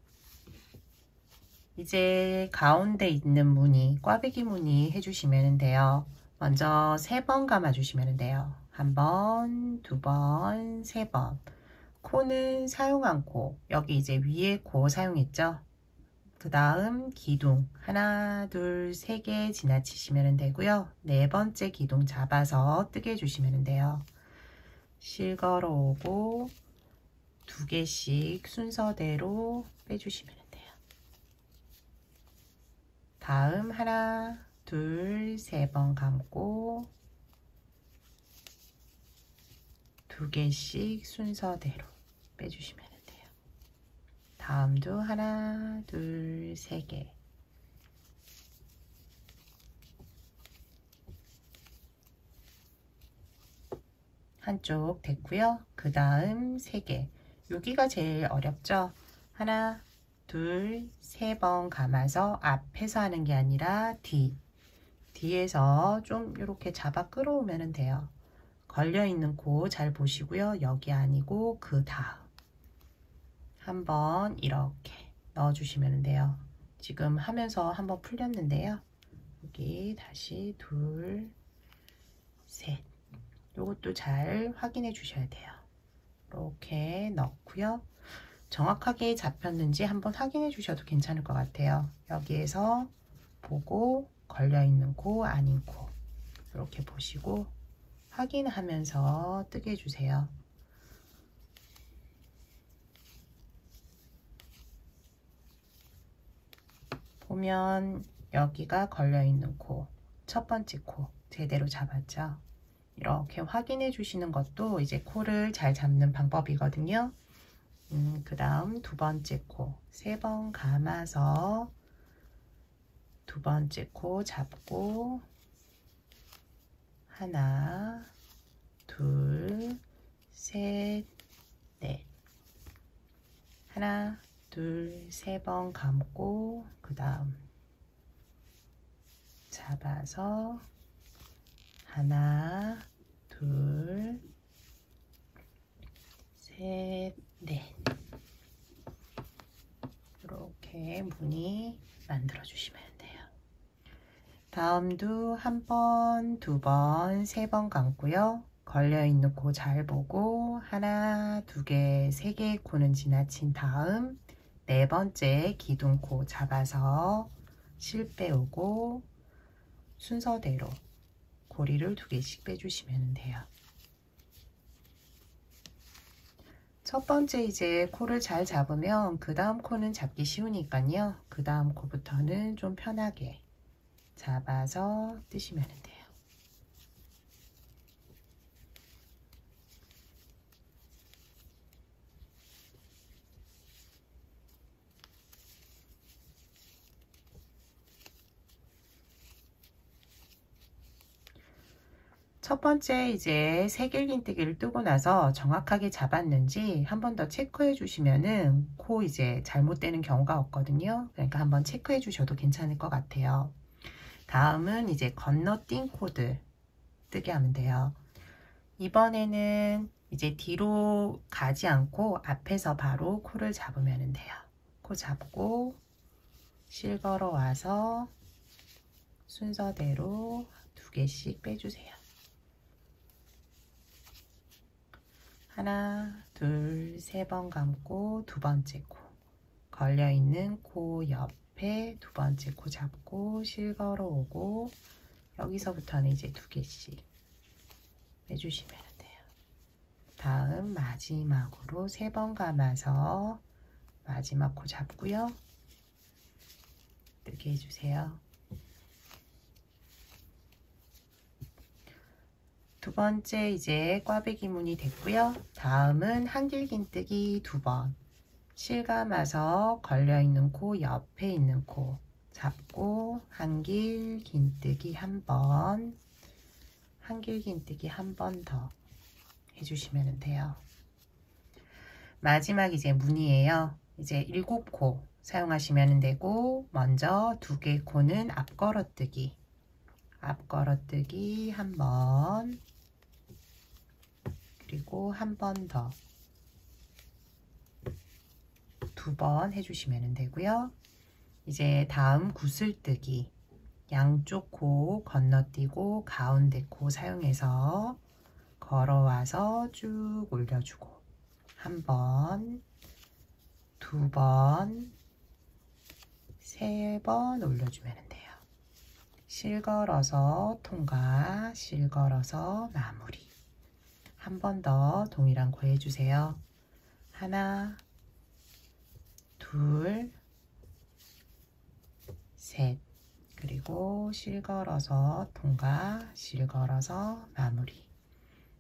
이제 가운데 있는 무늬, 꽈배기 무늬 해주시면 돼요. 먼저 3번 감아주시면 돼요. 한 번, 2번, 3번. 코는 사용한 코, 여기 이제 위에 코 사용했죠. 그 다음 기둥 하나, 둘, 3개 지나치시면 되고요. 4번째 기둥 잡아서 뜨게 해주시면 돼요. 실걸어 오고 2개씩 순서대로 빼주시면 돼요. 다음 하나, 둘, 3번 감고 2개씩 순서대로 빼주시면 돼요. 다음도 하나, 둘, 3개. 한쪽 됐고요. 그 다음 3개. 여기가 제일 어렵죠. 하나, 둘, 3번 감아서 앞에서 하는 게 아니라 뒤에서 좀 이렇게 잡아 끌어오면 돼요. 걸려있는 코 잘 보시고요. 여기 아니고 그 다음 한번 이렇게 넣어주시면 돼요. 지금 하면서 한번 풀렸는데요. 여기 다시 둘, 셋. 요것도 잘 확인해 주셔야 돼요. 이렇게 넣고요. 정확하게 잡혔는지 한번 확인해 주셔도 괜찮을 것 같아요. 여기에서 보고 걸려있는 코 아닌 코 이렇게 보시고 확인하면서 뜨게 해주세요. 보면 여기가 걸려있는 코, 첫 번째 코 제대로 잡았죠. 이렇게 확인해 주시는 것도 이제 코를 잘 잡는 방법이거든요. 그 다음 2번째 코 3번 감아서 2번째 코 잡고 하나, 둘, 셋, 넷. 하나, 둘, 3번 감고 그 다음 잡아서 하나, 둘, 셋, 넷. 이렇게 무늬 만들어 주시면 돼요. 다음도 한 번, 2번, 3번 감고요. 걸려있는 코 잘 보고 하나, 2개, 3개의 코는 지나친 다음 4번째 기둥코 잡아서 실 빼오고 순서대로 고리를 2개씩 빼주시면 돼요. 첫 번째 이제 코를 잘 잡으면 그 다음 코는 잡기 쉬우니까요. 그 다음 코부터는 좀 편하게 잡아서 뜨시면 돼요. 첫 번째 이제 새길긴뜨기를 뜨고 나서 정확하게 잡았는지 한 번 더 체크해 주시면은 코 이제 잘못되는 경우가 없거든요. 그러니까 한번 체크해 주셔도 괜찮을 것 같아요. 다음은 이제 건너뛴 코들 뜨게 하면 돼요. 이번에는 이제 뒤로 가지 않고 앞에서 바로 코를 잡으면 돼요. 코 잡고 실 걸어 와서 순서대로 2개씩 빼주세요. 하나, 둘, 3번 감고 2번째 코. 걸려있는 코 옆에 2번째 코 잡고 실 걸어 오고 여기서부터는 이제 2개씩 빼주시면 돼요. 다음 마지막으로 3번 감아서 마지막 코 잡고요. 뜨게 해주세요. 두 번째 이제 꽈배기 무늬 됐고요. 다음은 한길긴뜨기 2번. 실 감아서 걸려있는 코 옆에 있는 코 잡고 한길긴뜨기 1번, 한길긴뜨기 1번 더 해주시면 돼요. 마지막 이제 무늬예요. 이제 7코 사용하시면 되고, 먼저 2개 코는 앞걸어뜨기, 앞걸어뜨기 1번, 그리고 1번 더 2번 해주시면 되고요. 이제 다음 구슬뜨기, 양쪽 코 건너뛰고 가운데 코 사용해서 걸어와서 쭉 올려주고 1번, 2번, 3번 올려주면 돼요. 실 걸어서 통과, 실 걸어서 마무리. 한 번 더 동일한 코 해주세요. 하나, 둘, 셋, 그리고 실 걸어서 통과, 실 걸어서 마무리.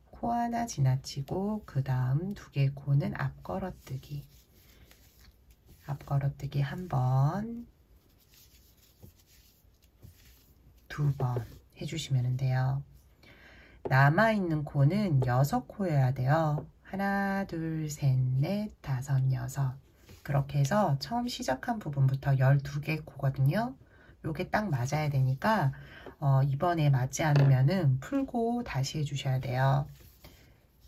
코 하나 지나치고 그 다음 2개 코는 앞걸어뜨기, 앞걸어뜨기 1번, 2번 해주시면 돼요. 남아있는 코는 6코여야 돼요. 하나, 둘, 셋, 넷, 다섯, 여섯. 그렇게 해서 처음 시작한 부분부터 12개 코거든요. 요게 딱 맞아야 되니까 이번에 맞지 않으면은 풀고 다시 해주셔야 돼요.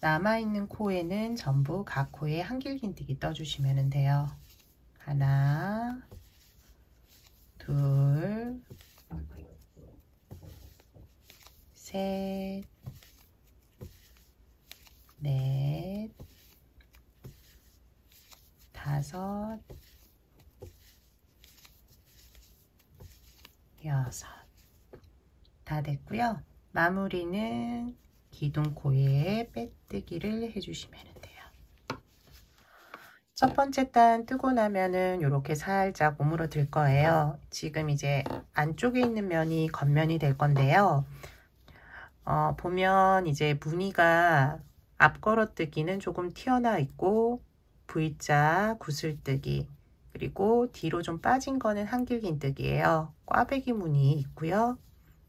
남아있는 코에는 전부 각 코에 한길긴뜨기 떠주시면 돼요. 하나, 둘, 셋, 넷, 다섯, 여섯. 다 됐고요. 마무리는 기둥코에 빼뜨기를 해주시면 돼요. 첫 번째 단 뜨고 나면은 이렇게 살짝 오므러들 거예요. 지금 이제 안쪽에 있는 면이 겉면이 될 건데요. 보면 이제 무늬가 앞걸어뜨기는 조금 튀어나와 있고 V자 구슬뜨기, 그리고 뒤로 좀 빠진 거는 한길긴뜨기예요. 꽈배기 무늬 있고요.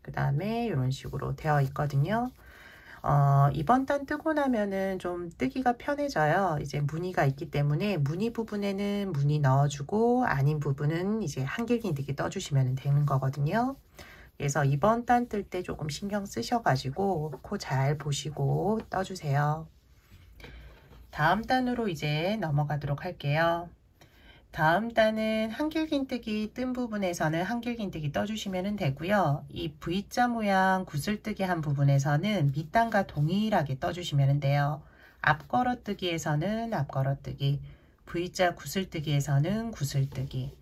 그 다음에 이런 식으로 되어 있거든요. 이번 단 뜨고 나면은 좀 뜨기가 편해져요. 이제 무늬가 있기 때문에 무늬 부분에는 무늬 넣어주고 아닌 부분은 이제 한길긴뜨기 떠주시면 되는 거거든요. 그래서 이번 단 뜰 때 조금 신경 쓰셔가지고 코 잘 보시고 떠주세요. 다음 단으로 이제 넘어가도록 할게요. 다음 단은 한길긴뜨기 뜬 부분에서는 한길긴뜨기 떠주시면 되고요. 이 V자 모양 구슬뜨기 한 부분에서는 밑단과 동일하게 떠주시면 돼요. 앞걸어뜨기에서는 앞걸어뜨기, V자 구슬뜨기에서는 구슬뜨기.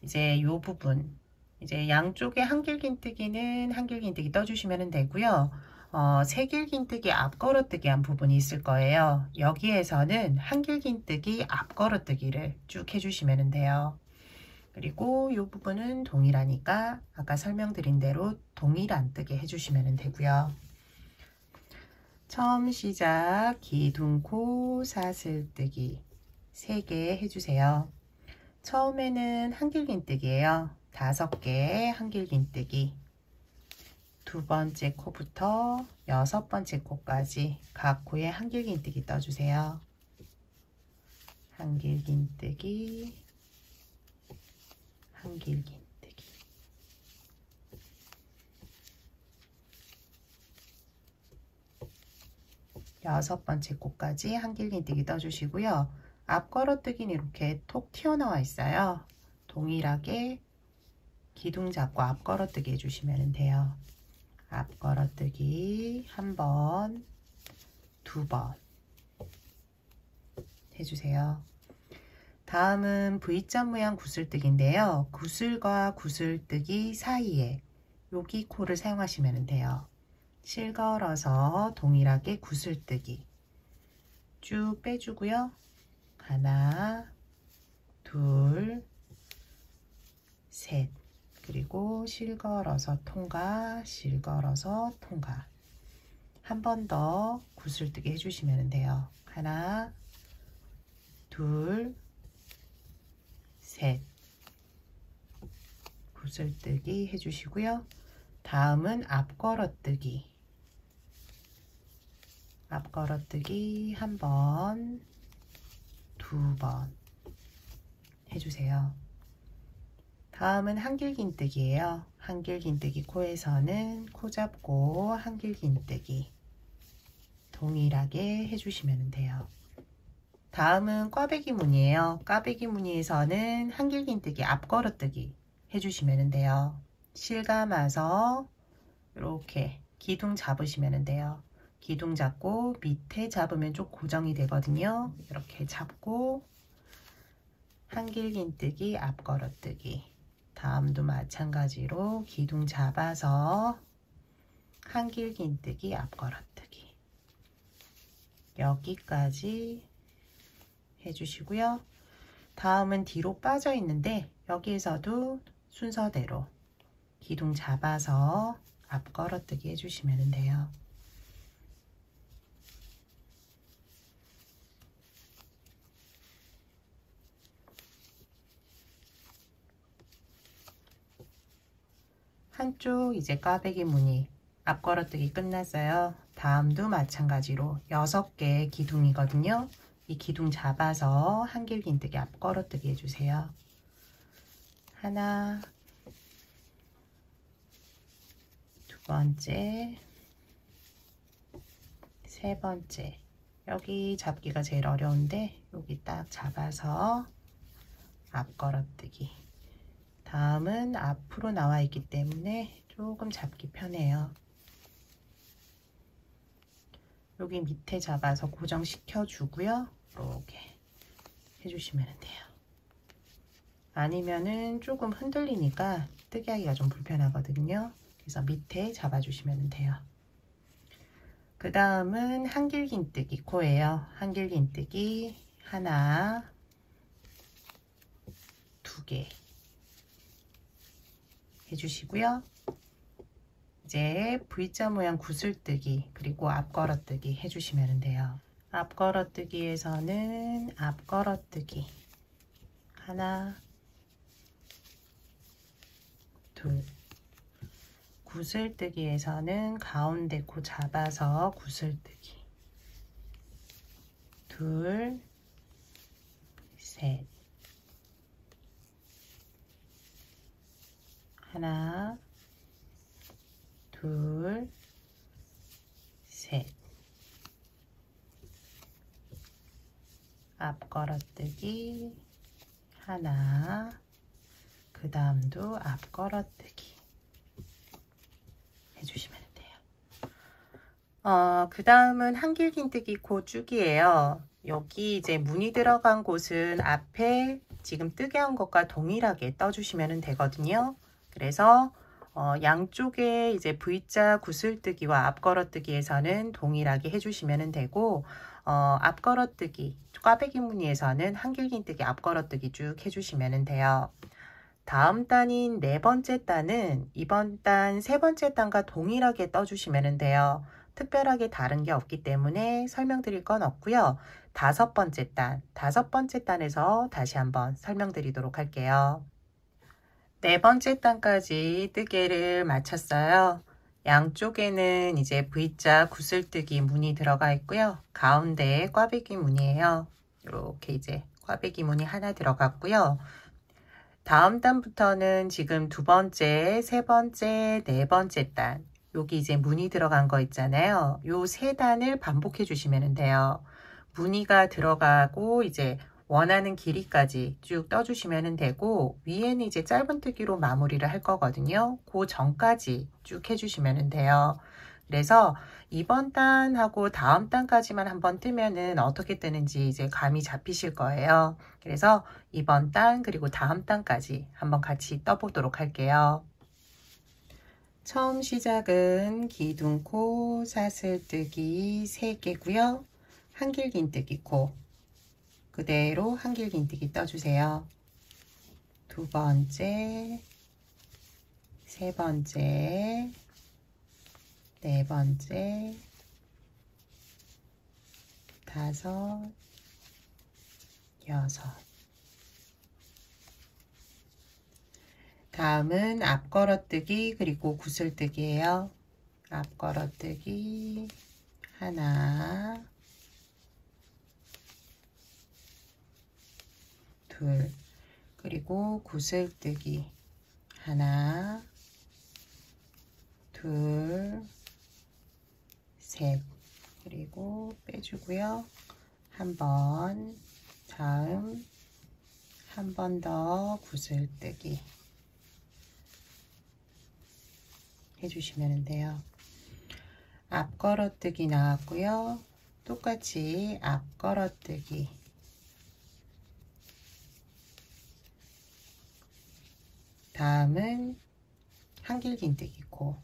이제 이 부분, 이제 양쪽에 한길긴뜨기는 한길긴뜨기 떠주시면 되고요. 새길긴뜨기 앞걸어뜨기 한 부분이 있을 거예요. 여기에서는 한길긴뜨기 앞걸어뜨기를 쭉 해주시면 돼요. 그리고 이 부분은 동일하니까 아까 설명드린 대로 동일안 뜨게 해주시면 되고요. 처음 시작 기둥코 사슬뜨기 3개 해주세요. 처음에는 한길긴뜨기예요. 5개 한길긴뜨기, 두 번째 코부터 여섯 번째 코까지 각 코에 한길긴뜨기 떠주세요. 한길긴뜨기, 한길긴뜨기. 여섯 번째 코까지 한길긴뜨기 떠주시고요. 앞걸어뜨기는 이렇게 톡 튀어나와 있어요. 동일하게 기둥 잡고 앞걸어뜨기 해주시면 돼요. 앞걸어뜨기 한 번, 두 번 해주세요. 다음은 V자 모양 구슬뜨기인데요. 구슬과 구슬뜨기 사이에 여기 코를 사용하시면 돼요. 실걸어서 동일하게 구슬뜨기 쭉 빼주고요. 하나, 둘, 셋. 그리고 실걸어서 통과, 실걸어서 통과. 한 번 더 구슬뜨기 해주시면 돼요. 하나, 둘, 셋. 구슬뜨기 해주시고요. 다음은 앞걸어뜨기. 앞걸어뜨기 한 번, 두 번 해주세요. 다음은 한길긴뜨기예요. 한길긴뜨기 코에서는 코 잡고 한길긴뜨기 동일하게 해주시면 돼요. 다음은 꽈배기 무늬예요. 꽈배기 무늬에서는 한길긴뜨기 앞걸어뜨기 해주시면 돼요. 실 감아서 이렇게 기둥 잡으시면 돼요. 기둥 잡고 밑에 잡으면 좀 고정이 되거든요. 이렇게 잡고 한길긴뜨기 앞걸어뜨기. 다음도 마찬가지로 기둥 잡아서 한길긴뜨기 앞걸어뜨기. 여기까지 해주시고요. 다음은 뒤로 빠져 있는데 여기에서도 순서대로 기둥 잡아서 앞걸어뜨기 해주시면 돼요. 한쪽 이제 꽈배기 무늬 앞걸어뜨기 끝났어요. 다음도 마찬가지로 6개 기둥이거든요. 이 기둥 잡아서 한길긴뜨기 앞걸어뜨기 해주세요. 하나, 두 번째, 세 번째. 여기 잡기가 제일 어려운데 여기 딱 잡아서 앞걸어뜨기. 다음은 앞으로 나와 있기 때문에 조금 잡기 편해요. 여기 밑에 잡아서 고정시켜 주고요. 이렇게 해주시면 돼요. 아니면은 조금 흔들리니까 뜨게 하기가 좀 불편하거든요. 그래서 밑에 잡아주시면 돼요. 그 다음은 한길긴뜨기 코예요. 한길긴뜨기 하나, 두 개 해주시고요. 이제 V자 모양 구슬뜨기 그리고 앞걸어뜨기 해주시면 돼요. 앞걸어뜨기에서는 앞걸어뜨기 하나, 둘. 구슬뜨기에서는 가운데 코 잡아서 구슬뜨기 둘, 셋. 하나, 둘, 셋. 앞걸어뜨기 하나, 그 다음도 앞걸어뜨기 해주시면 돼요. 그 다음은 한길긴뜨기 코 쭉이에요. 여기 이제 무늬 들어간 곳은 앞에 지금 뜨게 한 것과 동일하게 떠주시면 되거든요. 그래서 양쪽에 이제 V자 구슬뜨기와 앞걸어뜨기에서는 동일하게 해주시면 되고 앞걸어뜨기 꽈배기 무늬에서는 한길긴뜨기 앞걸어뜨기 쭉 해주시면 돼요. 다음 단인 네 번째 단은 이번 단 세 번째 단과 동일하게 떠주시면 돼요. 특별하게 다른 게 없기 때문에 설명드릴 건 없고요. 다섯 번째 단에서 다시 한번 설명드리도록 할게요. 네 번째 단까지 뜨개를 마쳤어요. 양쪽에는 이제 V자 구슬뜨기 무늬 들어가 있고요. 가운데에 꽈배기 무늬예요. 이렇게 이제 꽈배기 무늬 하나 들어갔고요. 다음 단부터는 지금 두 번째, 세 번째, 네 번째 단, 여기 이제 무늬 들어간 거 있잖아요. 요 세 단을 반복해 주시면 돼요. 무늬가 들어가고 이제 원하는 길이까지 쭉 떠주시면 되고, 위에는 이제 짧은뜨기로 마무리를 할 거거든요. 그 전까지 쭉 해주시면 돼요. 그래서 이번 단하고 다음 단까지만 한번 뜨면은 어떻게 뜨는지 이제 감이 잡히실 거예요. 그래서 이번 단 그리고 다음 단까지 한번 같이 떠보도록 할게요. 처음 시작은 기둥코 사슬뜨기 3개고요. 한길긴뜨기 코 그대로 한길긴뜨기 떠주세요. 두 번째, 세 번째, 네 번째, 다섯, 여섯. 다음은 앞걸어뜨기 그리고 구슬뜨기예요. 앞걸어뜨기 하나, 둘, 그리고 구슬뜨기 하나, 둘, 셋, 그리고 빼주고요. 한 번, 다음 한 번 더 구슬뜨기 해주시면 돼요. 앞걸어뜨기 나왔고요. 똑같이 앞걸어뜨기 다음은 한길긴뜨기 코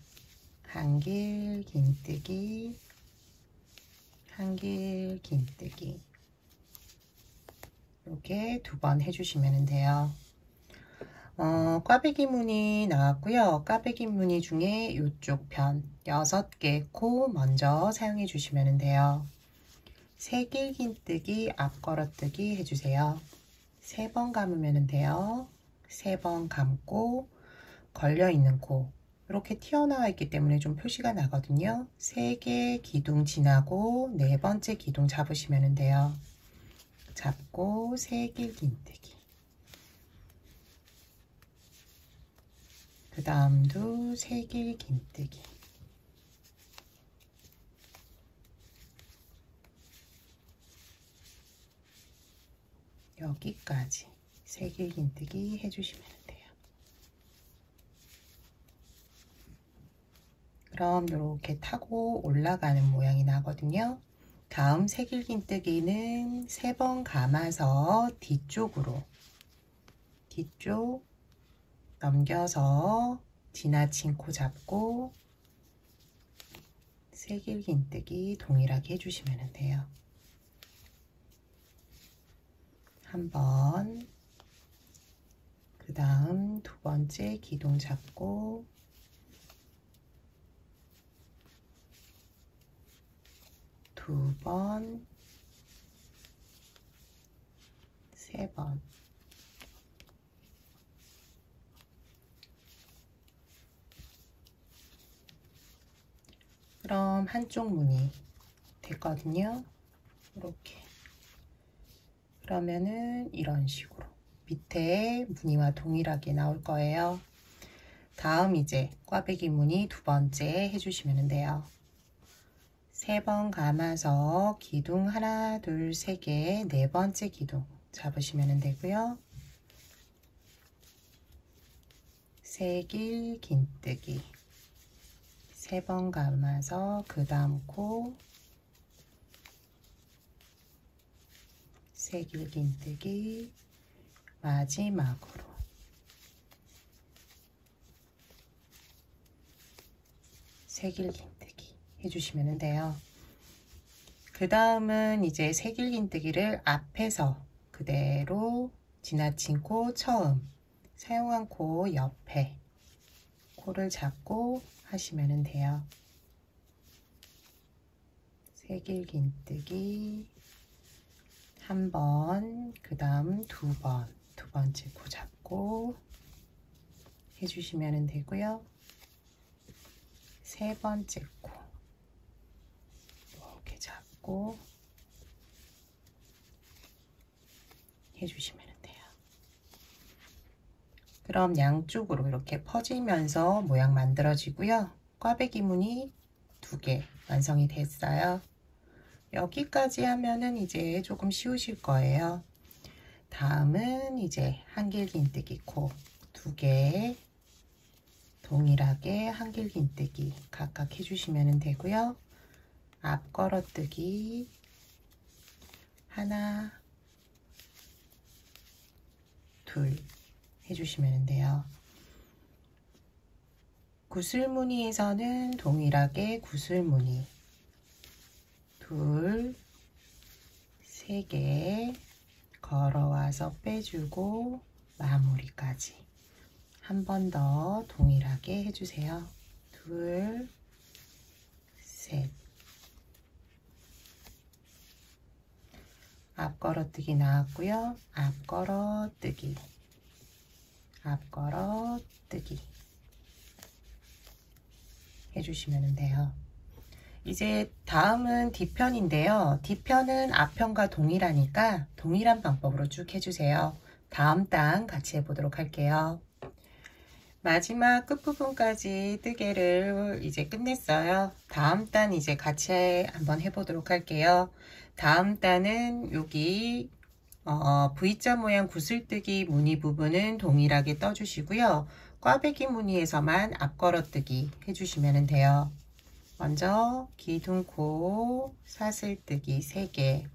한길긴뜨기 한길긴뜨기 이렇게 두 번 해주시면 돼요. 꽈배기 무늬 나왔고요. 꽈배기 무늬 중에 이쪽 편 6개 코 먼저 사용해 주시면 돼요. 세길긴뜨기 앞걸어뜨기 해주세요. 3번 감으면 돼요. 3번 감고 걸려있는 코 이렇게 튀어나와 있기 때문에 좀 표시가 나거든요. 3개 기둥 지나고 4번째 기둥 잡으시면 돼요. 잡고 세길긴뜨기 그 다음도 세길긴뜨기 여기까지 세길긴뜨기 해주시면 돼요. 그럼 이렇게 타고 올라가는 모양이 나거든요. 다음 세길긴뜨기는 3번 감아서 뒤쪽으로 뒤쪽 넘겨서 지나친 코 잡고 세길긴뜨기 동일하게 해주시면 돼요. 한 번, 그 다음 두 번째 기둥 잡고 두 번, 세 번 그럼 한쪽 무늬 됐거든요. 이렇게 그러면은 이런 식으로 밑에 무늬와 동일하게 나올 거예요. 다음 이제 꽈배기 무늬 두 번째 해주시면 돼요. 3번 감아서 기둥 하나, 둘, 세 개, 4번째 기둥 잡으시면 되고요. 세길긴뜨기 3번 감아서 그 다음 코 세길긴뜨기 마지막으로 세길긴뜨기 해주시면 돼요. 그 다음은 이제 세길긴뜨기를 앞에서 그대로 지나친 코 처음 사용한 코 옆에 코를 잡고 하시면 돼요. 세길긴뜨기 한 번, 그 다음 두 번째 코 잡고 해주시면 되고요. 세 번째 코 이렇게 잡고 해주시면 돼요. 그럼 양쪽으로 이렇게 퍼지면서 모양 만들어지고요. 꽈배기 무늬 2개 완성이 됐어요. 여기까지 하면은 이제 조금 쉬우실 거예요. 다음은 이제 한길긴뜨기 코 2개 동일하게 한길긴뜨기 각각 해주시면 되고요. 앞걸어뜨기 하나, 둘 해주시면 돼요. 구슬무늬에서는 동일하게 구슬무늬 2, 3개 걸어와서 빼주고 마무리까지 한 번 더 동일하게 해주세요. 2, 3 앞걸어뜨기 나왔고요. 앞걸어뜨기 앞걸어뜨기 해주시면 돼요. 이제 다음은 뒤편인데요. 뒤편은 앞편과 동일하니까 동일한 방법으로 쭉 해주세요. 다음 단 같이 해보도록 할게요. 마지막 끝부분까지 뜨개를 이제 끝냈어요. 다음 단 이제 같이 한번 해보도록 할게요. 다음 단은 여기 V자 모양 구슬뜨기 무늬 부분은 동일하게 떠주시고요. 꽈배기 무늬에서만 앞걸어뜨기 해주시면 돼요. 먼저 기둥코 사슬뜨기 3개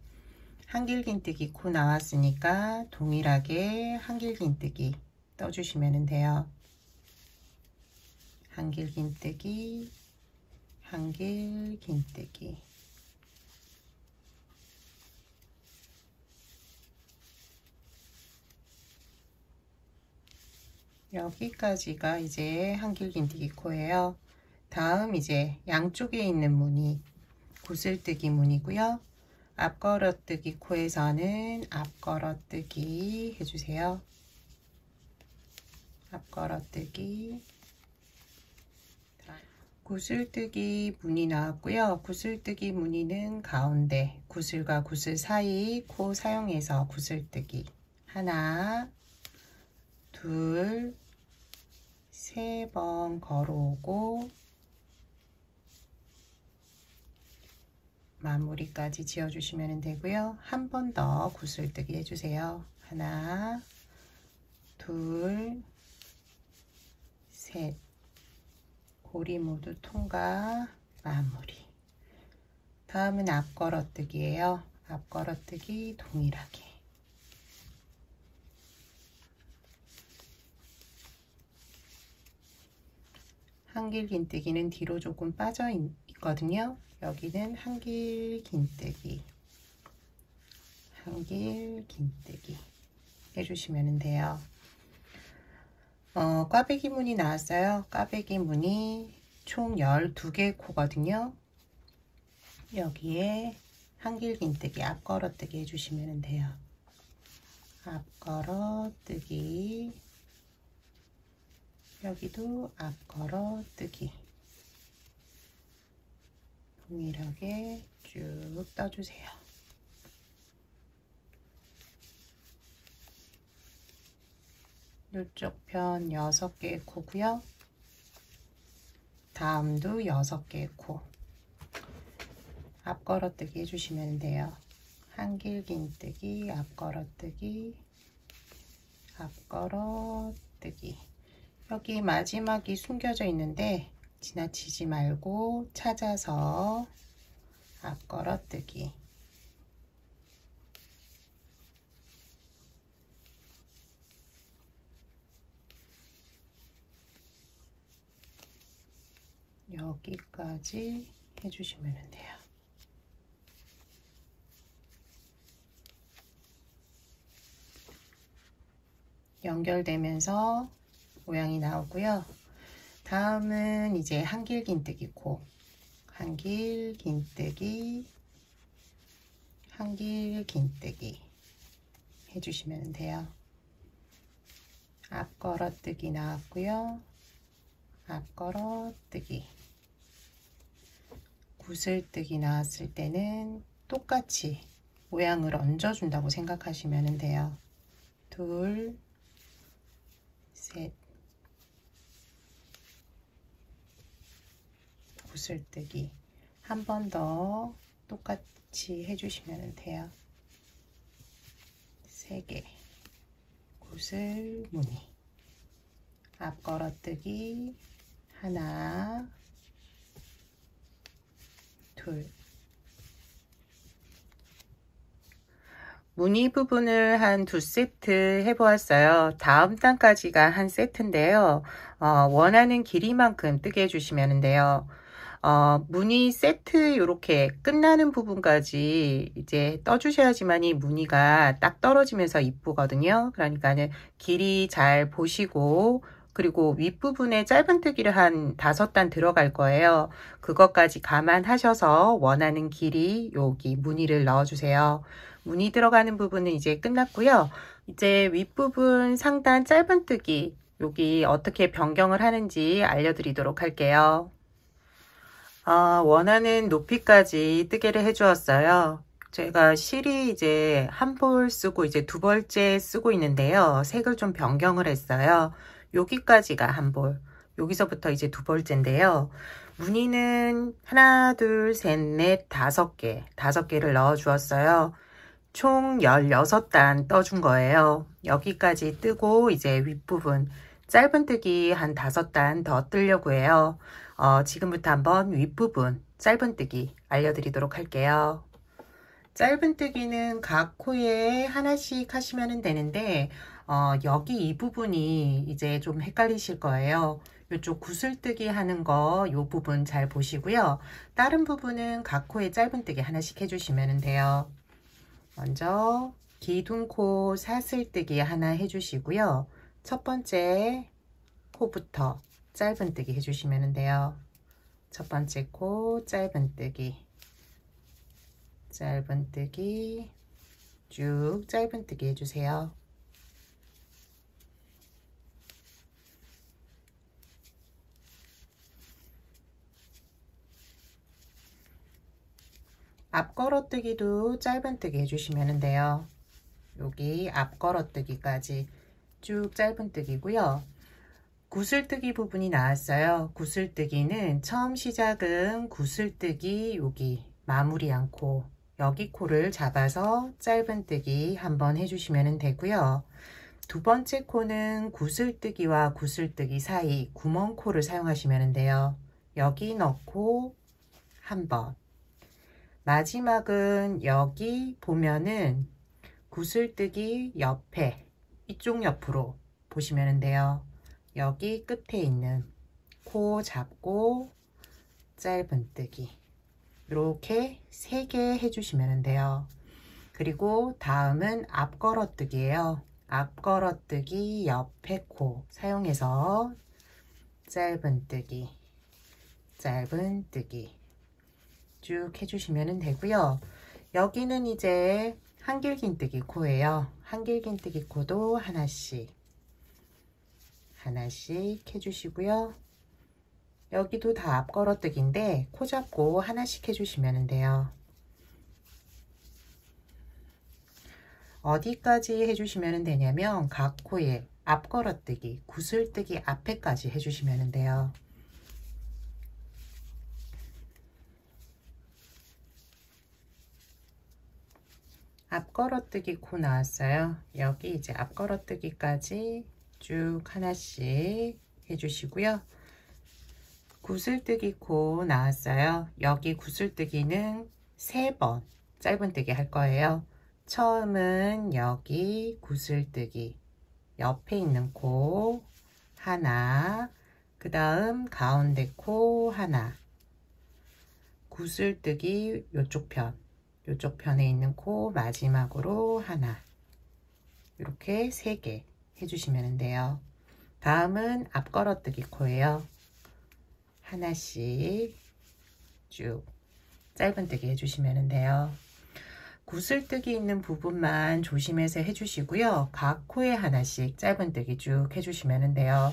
한길긴뜨기 코 나왔으니까 동일하게 한길긴뜨기 떠주시면 돼요. 한길긴뜨기 한길긴뜨기 여기까지가 이제 한길긴뜨기 코예요. 다음 이제 양쪽에 있는 무늬 구슬뜨기 무늬고요. 앞걸어뜨기 코에서는 앞걸어뜨기 해주세요. 앞걸어뜨기 구슬뜨기 무늬 나왔고요. 구슬뜨기 무늬는 가운데 구슬과 구슬 사이 코 사용해서 구슬뜨기 하나, 둘, 3번 걸어오고 마무리까지 지어주시면 되고요. 한 번 더 구슬뜨기 해주세요. 하나, 둘, 셋 고리 모두 통과 마무리. 다음은 앞걸어뜨기예요. 앞걸어뜨기 동일하게 한길긴뜨기는 뒤로 조금 빠져 있거든요. 여기는 한길긴뜨기 한길긴뜨기 해주시면 돼요. 꽈배기 무늬 나왔어요. 꽈배기 무늬 총 12개 코거든요. 여기에 한길긴뜨기 앞걸어뜨기 해주시면 돼요. 앞걸어뜨기 여기도 앞걸어뜨기 동일하게 쭉 떠주세요. 이쪽 편 6개의 코고요. 다음도 6개의 코 앞걸어뜨기 해주시면 돼요. 한길긴뜨기 앞걸어뜨기 앞걸어뜨기 여기 마지막이 숨겨져 있는데 지나치지 말고 찾아서 앞걸어뜨기 여기까지 해주시면 돼요. 연결되면서 모양이 나오고요. 다음은 이제 한길긴뜨기 코 한길긴뜨기 한길긴뜨기 해주시면 돼요. 앞걸어뜨기 나왔고요. 앞걸어뜨기 구슬뜨기 나왔을 때는 똑같이 모양을 얹어준다고 생각하시면 돼요. 둘, 셋. 구슬뜨기 한 번 더 똑같이 해주시면 돼요. 3개. 구슬 무늬. 앞걸어뜨기 하나, 둘. 무늬 부분을 한 2세트 해보았어요. 다음 단까지가 한 세트인데요. 원하는 길이만큼 뜨게 해주시면 돼요. 무늬 세트 이렇게 끝나는 부분까지 이제 떠주셔야지만이 무늬가 딱 떨어지면서 이쁘거든요. 그러니까는 길이 잘 보시고, 그리고 윗부분에 짧은뜨기를 한 5단 들어갈 거예요. 그것까지 감안하셔서 원하는 길이 여기 무늬를 넣어주세요. 무늬 들어가는 부분은 이제 끝났고요. 이제 윗부분 상단 짧은뜨기 여기 어떻게 변경을 하는지 알려드리도록 할게요. 원하는 높이까지 뜨개를 해주었어요. 제가 실이 이제 한 볼 쓰고 이제 2벌째 쓰고 있는데요. 색을 좀 변경을 했어요. 여기까지가 한 볼, 여기서부터 이제 2벌째인데요. 무늬는 하나, 둘, 셋, 넷, 5개, 5개를 넣어 주었어요. 총 16단 떠준 거예요. 여기까지 뜨고 이제 윗부분 짧은뜨기 한 5단 더 뜨려고 해요. 지금부터 한번 윗부분 짧은뜨기 알려드리도록 할게요. 짧은뜨기는 각 코에 하나씩 하시면 되는데 여기 이 부분이 이제 좀 헷갈리실 거예요. 이쪽 구슬뜨기 하는 거 이 부분 잘 보시고요. 다른 부분은 각 코에 짧은뜨기 하나씩 해주시면 돼요. 먼저 기둥코 사슬뜨기 하나 해주시고요. 첫 번째 코부터 짧은뜨기 해주시면 돼요. 첫 번째 코 짧은뜨기, 짧은뜨기, 쭉 짧은뜨기 해주세요. 앞걸어뜨기도 짧은뜨기 해주시면 돼요. 여기 앞걸어뜨기까지 쭉 짧은뜨기고요. 구슬뜨기 부분이 나왔어요. 구슬뜨기는 처음 시작은 구슬뜨기 여기 마무리한 코, 여기 코를 잡아서 짧은뜨기 한번 해주시면 되고요. 두 번째 코는 구슬뜨기와 구슬뜨기 사이 구멍코를 사용하시면 돼요. 여기 넣고 한 번. 마지막은 여기 보면은 구슬뜨기 옆에 이쪽 옆으로 보시면 돼요. 여기 끝에 있는 코 잡고 짧은뜨기 이렇게 3개 해주시면 돼요. 그리고 다음은 앞걸어뜨기예요. 앞걸어뜨기 옆에 코 사용해서 짧은뜨기, 짧은뜨기 쭉 해주시면 되고요. 여기는 이제 한길긴뜨기 코예요. 한길긴뜨기 코도 하나씩 해주시고요. 여기도 다 앞걸어뜨기인데 코 잡고 하나씩 해주시면 돼요. 어디까지 해주시면 되냐면 각 코에 앞걸어뜨기, 구슬뜨기 앞에까지 해주시면 돼요. 앞걸어뜨기 코 나왔어요. 여기 이제 앞걸어뜨기까지 쭉 하나씩 해주시고요. 구슬뜨기 코 나왔어요. 여기 구슬뜨기는 3번 짧은뜨기 할 거예요. 처음은 여기 구슬뜨기 옆에 있는 코 하나, 그 다음 가운데 코 하나, 구슬뜨기 요쪽 편에 있는 코 마지막으로 하나, 이렇게 3개 해주시면 돼요. 다음은 앞걸어뜨기 코예요. 하나씩 쭉 짧은뜨기 해주시면 돼요. 구슬뜨기 있는 부분만 조심해서 해주시고요. 각 코에 하나씩 짧은뜨기 쭉 해주시면 돼요.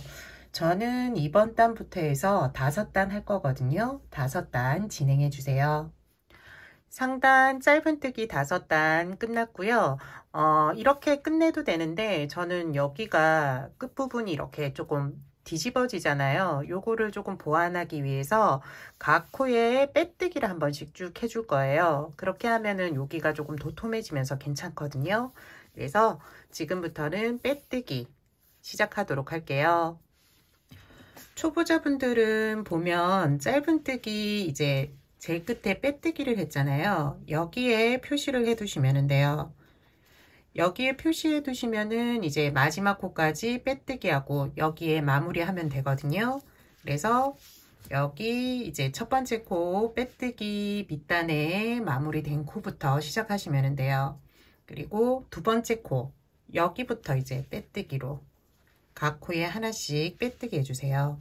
저는 이번 단부터 해서 5단 할 거거든요. 5단 진행해 주세요. 상단 짧은뜨기 5단 끝났고요. 이렇게 끝내도 되는데 저는 여기가 끝부분이 이렇게 조금 뒤집어지잖아요. 요거를 조금 보완하기 위해서 각 코에 빼뜨기를 한 번씩 쭉 해줄 거예요. 그렇게 하면은 여기가 조금 도톰해지면서 괜찮거든요. 그래서 지금부터는 빼뜨기 시작하도록 할게요. 초보자분들은 보면 짧은뜨기 이제 제일 끝에 빼뜨기를 했잖아요. 여기에 표시를 해 두시면 돼요. 여기에 표시해 두시면은 이제 마지막 코까지 빼뜨기 하고 여기에 마무리하면 되거든요. 그래서 여기 이제 첫 번째 코 빼뜨기 밑단에 마무리된 코부터 시작하시면 돼요. 그리고 두 번째 코 여기부터 이제 빼뜨기로 각 코에 하나씩 빼뜨기 해주세요.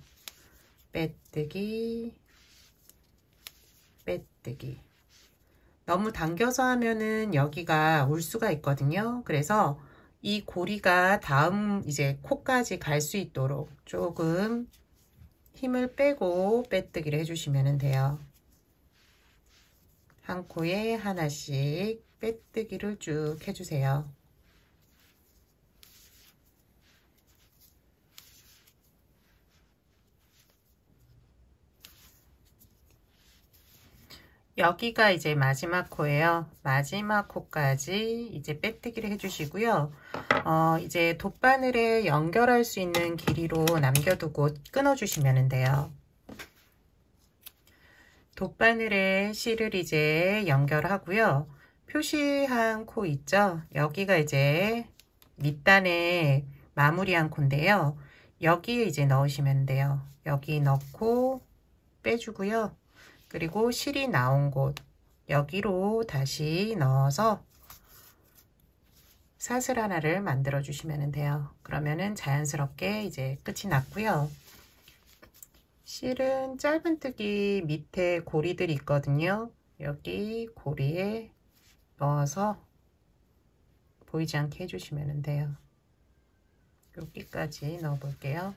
빼뜨기, 빼뜨기. 너무 당겨서 하면은 여기가 올 수가 있거든요. 그래서 이 고리가 다음 이제 코까지 갈 수 있도록 조금 힘을 빼고 빼뜨기를 해주시면 돼요. 한 코에 하나씩 빼뜨기를 쭉 해주세요. 여기가 이제 마지막 코예요. 마지막 코까지 이제 빼뜨기를 해주시고요. 이제 돗바늘에 연결할 수 있는 길이로 남겨두고 끊어주시면 돼요. 돗바늘에 실을 이제 연결하고요. 표시한 코 있죠? 여기가 이제 밑단에 마무리한 코인데요. 여기에 이제 넣으시면 돼요. 여기 넣고 빼주고요. 그리고 실이 나온 곳 여기로 다시 넣어서 사슬 하나를 만들어 주시면 돼요. 그러면은 자연스럽게 이제 끝이 났고요. 실은 짧은뜨기 밑에 고리들이 있거든요. 여기 고리에 넣어서 보이지 않게 해주시면 돼요. 여기까지 넣어 볼게요.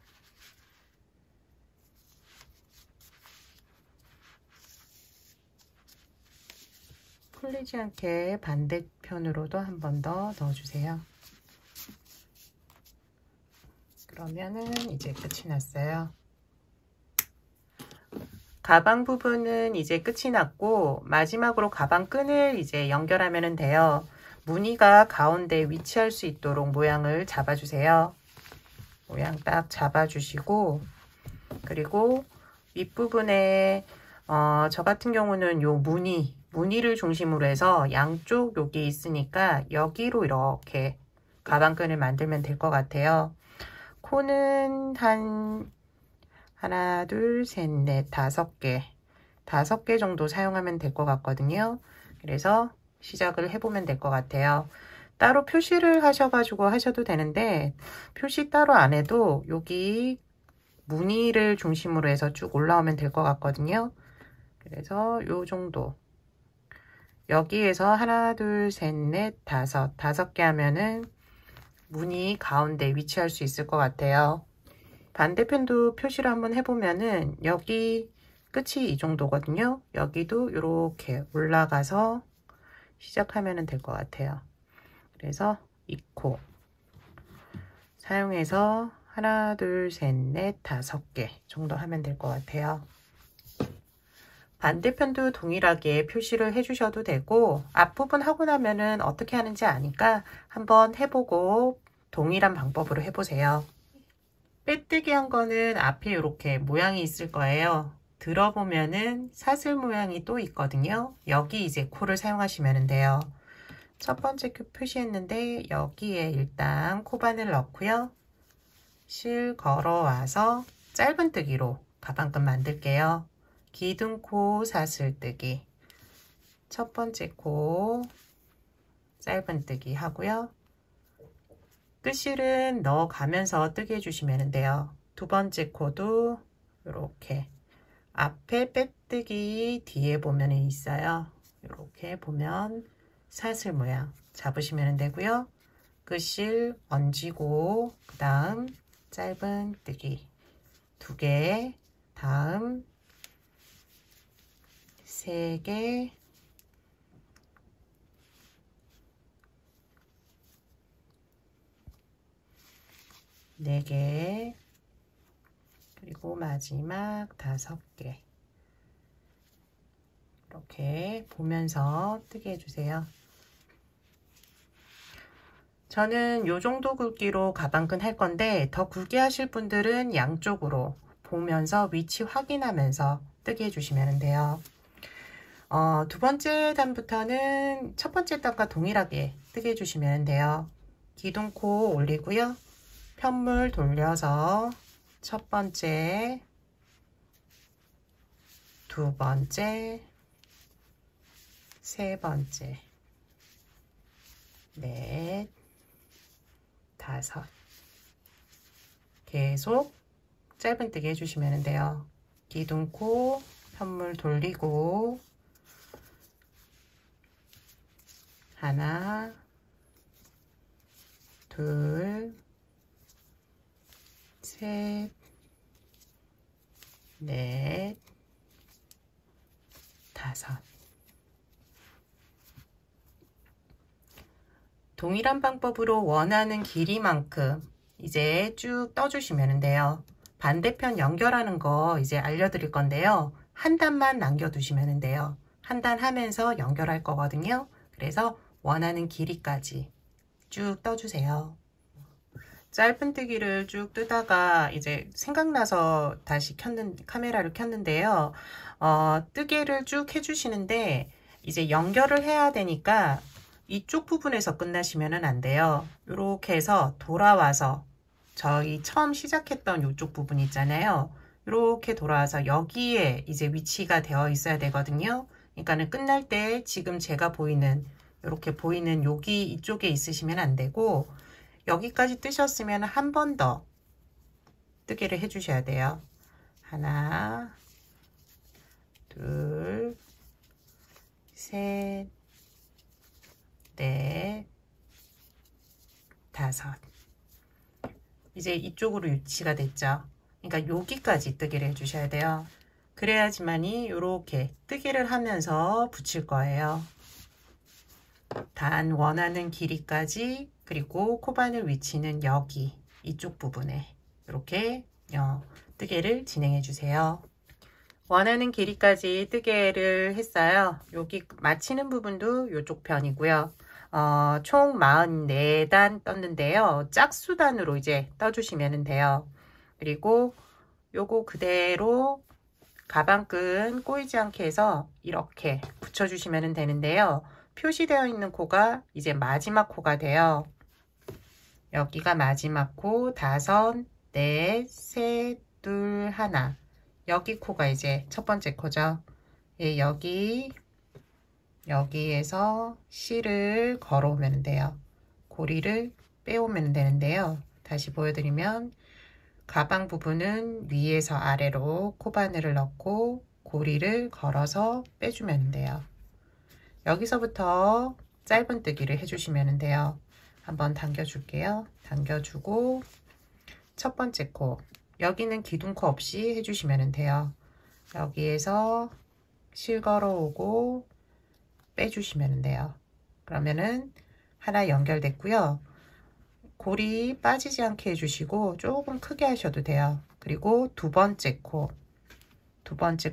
풀리지 않게 반대편으로도 한 번 더 넣어주세요. 그러면은 이제 끝이 났어요. 가방 부분은 이제 끝이 났고 마지막으로 가방 끈을 이제 연결하면 돼요. 무늬가 가운데 위치할 수 있도록 모양을 잡아주세요. 모양 딱 잡아주시고 그리고 윗부분에 저 같은 경우는 요 무늬를 중심으로 해서 양쪽 여기 있으니까 여기로 이렇게 가방끈을 만들면 될 것 같아요. 코는 하나, 둘, 셋, 넷, 5개. 5개 정도 사용하면 될 것 같거든요. 그래서 시작을 해보면 될 것 같아요. 따로 표시를 하셔가지고 하셔도 되는데 표시 따로 안 해도 여기 무늬를 중심으로 해서 쭉 올라오면 될 것 같거든요. 그래서 요 정도. 여기에서 하나, 둘, 셋, 넷, 5개 하면은 무늬 가운데 위치할 수 있을 것 같아요. 반대편도 표시를 한번 해보면은 여기 끝이 이 정도거든요. 여기도 이렇게 올라가서 시작하면 될 것 같아요. 그래서 이 코 사용해서 하나, 둘, 셋, 넷, 5개 정도 하면 될 것 같아요. 반대편도 동일하게 표시를 해주셔도 되고 앞부분 하고 나면은 어떻게 하는지 아니까 한번 해보고 동일한 방법으로 해보세요. 빼뜨기 한 거는 앞에 이렇게 모양이 있을 거예요. 들어보면은 사슬 모양이 또 있거든요. 여기 이제 코를 사용하시면 돼요. 첫 번째 코 표시했는데 여기에 일단 코바늘 넣고요. 실 걸어와서 짧은뜨기로 가방끈 만들게요. 기둥코 사슬뜨기 첫 번째 코 짧은뜨기 하고요. 끝실은 넣어가면서 뜨게 해주시면 돼요. 두 번째 코도 이렇게 앞에 빼뜨기 뒤에 보면 있어요. 이렇게 보면 사슬 모양 잡으시면 되고요. 끝실 얹이고 그 다음 짧은뜨기 2개, 다음 3개, 4개, 그리고 마지막 5개. 이렇게 보면서 뜨게 해주세요. 저는 요 정도 굵기로 가방끈 할 건데 더 굵게 하실 분들은 양쪽으로 보면서 위치 확인하면서 뜨게 해주시면 돼요. 두 번째 단부터는 첫 번째 단과 동일하게 뜨게 해주시면 돼요. 기둥코 올리고요. 편물 돌려서 첫 번째, 두 번째, 세 번째, 넷, 5. 계속 짧은뜨기 해주시면 돼요. 기둥코 편물 돌리고 하나, 둘, 셋, 넷, 5. 동일한 방법으로 원하는 길이만큼 이제 쭉 떠주시면 돼요. 반대편 연결하는 거 이제 알려드릴 건데요. 한 단만 남겨두시면 돼요. 한 단 하면서 연결할 거거든요. 그래서 원하는 길이까지 쭉 떠주세요. 짧은뜨기를 쭉 뜨다가 이제 생각나서 다시 카메라를 켰는데요. 뜨개를 쭉 해주시는데 이제 연결을 해야 되니까 이쪽 부분에서 끝나시면 안 돼요. 이렇게 해서 돌아와서 저희 처음 시작했던 이쪽 부분 있잖아요. 이렇게 돌아와서 여기에 이제 위치가 되어 있어야 되거든요. 그러니까는 끝날 때 지금 제가 보이는 이렇게 보이는 여기 이쪽에 있으시면 안 되고 여기까지 뜨셨으면 한 번 더 뜨개를 해 주셔야 돼요. 하나, 둘, 셋, 넷, 5. 이제 이쪽으로 위치가 됐죠. 그러니까 여기까지 뜨개를 해 주셔야 돼요. 그래야지만이 이렇게 뜨개를 하면서 붙일 거예요. 단 원하는 길이까지, 그리고 코바늘 위치는 여기 이쪽 부분에 이렇게 뜨개를 진행해 주세요. 원하는 길이까지 뜨개를 했어요. 여기 마치는 부분도 이쪽 편이고요. 총 44단 떴는데요. 짝수단으로 이제 떠주시면 돼요. 그리고 요거 그대로 가방끈 꼬이지 않게 해서 이렇게 붙여주시면 되는데요. 표시되어 있는 코가 이제 마지막 코가 돼요. 여기가 마지막 코, 5, 넷, 셋, 둘, 하나. 여기 코가 이제 첫 번째 코죠. 예, 여기에서 실을 걸어오면 돼요. 고리를 빼오면 되는데요. 다시 보여드리면 가방 부분은 위에서 아래로 코바늘을 넣고 고리를 걸어서 빼주면 돼요. 여기서부터 짧은뜨기를 해주시면 돼요. 한번 당겨줄게요. 당겨주고 첫 번째 코, 여기는 기둥코 없이 해주시면 돼요. 여기에서 실 걸어오고 빼주시면 돼요. 그러면은 하나 연결됐고요. 고리 빠지지 않게 해주시고 조금 크게 하셔도 돼요. 그리고 두 번째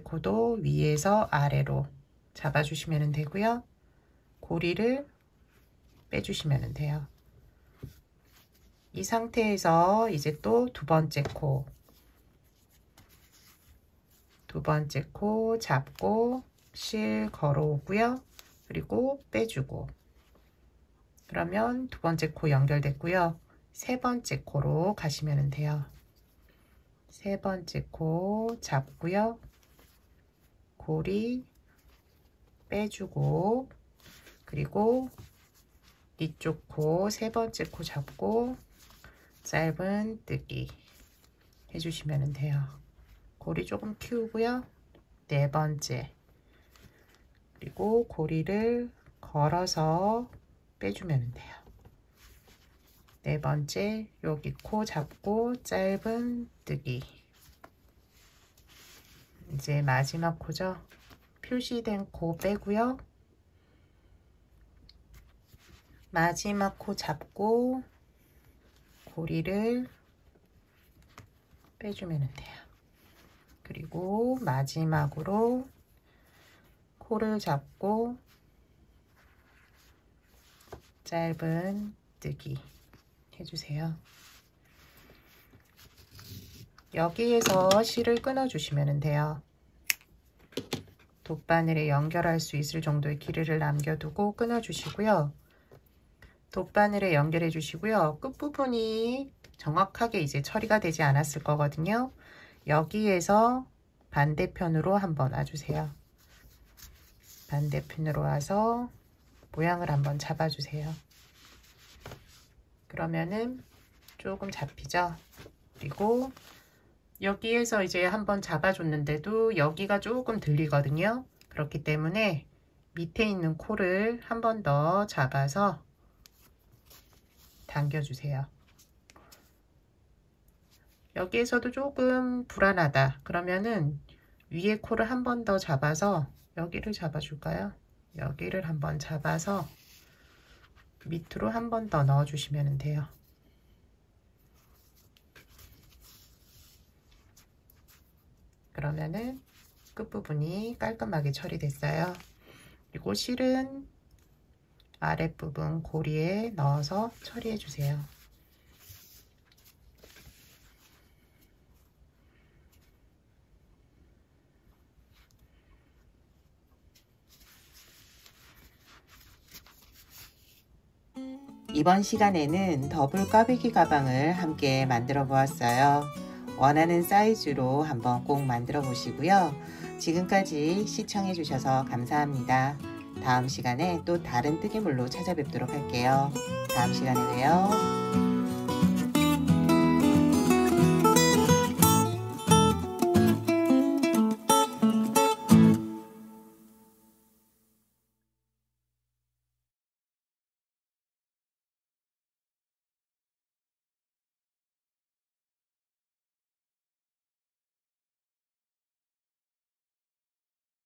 코도 위에서 아래로 잡아주시면 되고요. 고리를 빼주시면 돼요. 이 상태에서 이제 또 두 번째 코 잡고 실 걸어오고요. 그리고 빼주고, 그러면 두 번째 코 연결됐고요. 세 번째 코로 가시면 돼요. 세 번째 코 잡고요. 고리 빼주고, 그리고 이쪽 코 세 번째 코 잡고 짧은뜨기 해주시면 돼요. 고리 조금 키우고요. 네 번째, 그리고 고리를 걸어서 빼주면 돼요. 네 번째, 여기 코 잡고 짧은뜨기 이제 마지막 코죠. 표시된 코 빼고요. 마지막 코 잡고 고리를 빼주면 돼요. 그리고 마지막으로 코를 잡고 짧은 뜨기 해주세요. 여기에서 실을 끊어 주시면 돼요. 돗바늘에 연결할 수 있을 정도의 길이를 남겨두고 끊어 주시고요. 돗바늘에 연결해 주시고요. 끝부분이 정확하게 이제 처리가 되지 않았을 거거든요. 여기에서 반대편으로 한번 와주세요. 반대편으로 와서 모양을 한번 잡아주세요. 그러면은 조금 잡히죠? 그리고 여기에서 이제 한번 잡아줬는데도 여기가 조금 들리거든요. 그렇기 때문에 밑에 있는 코를 한 번 더 잡아서 당겨주세요. 여기에서도 조금 불안하다. 그러면은 위에 코를 한 번 더 잡아서 여기를 잡아줄까요? 여기를 한번 잡아서 밑으로 한 번 더 넣어주시면 돼요. 그러면은 끝부분이 깔끔하게 처리됐어요. 그리고 실은 아랫부분 고리에 넣어서 처리해 주세요. 이번 시간에는 더블 꽈배기 가방을 함께 만들어 보았어요. 원하는 사이즈로 한번 꼭 만들어 보시고요. 지금까지 시청해 주셔서 감사합니다. 다음 시간에 또 다른 뜨개물로 찾아뵙도록 할게요. 다음 시간에 봬요.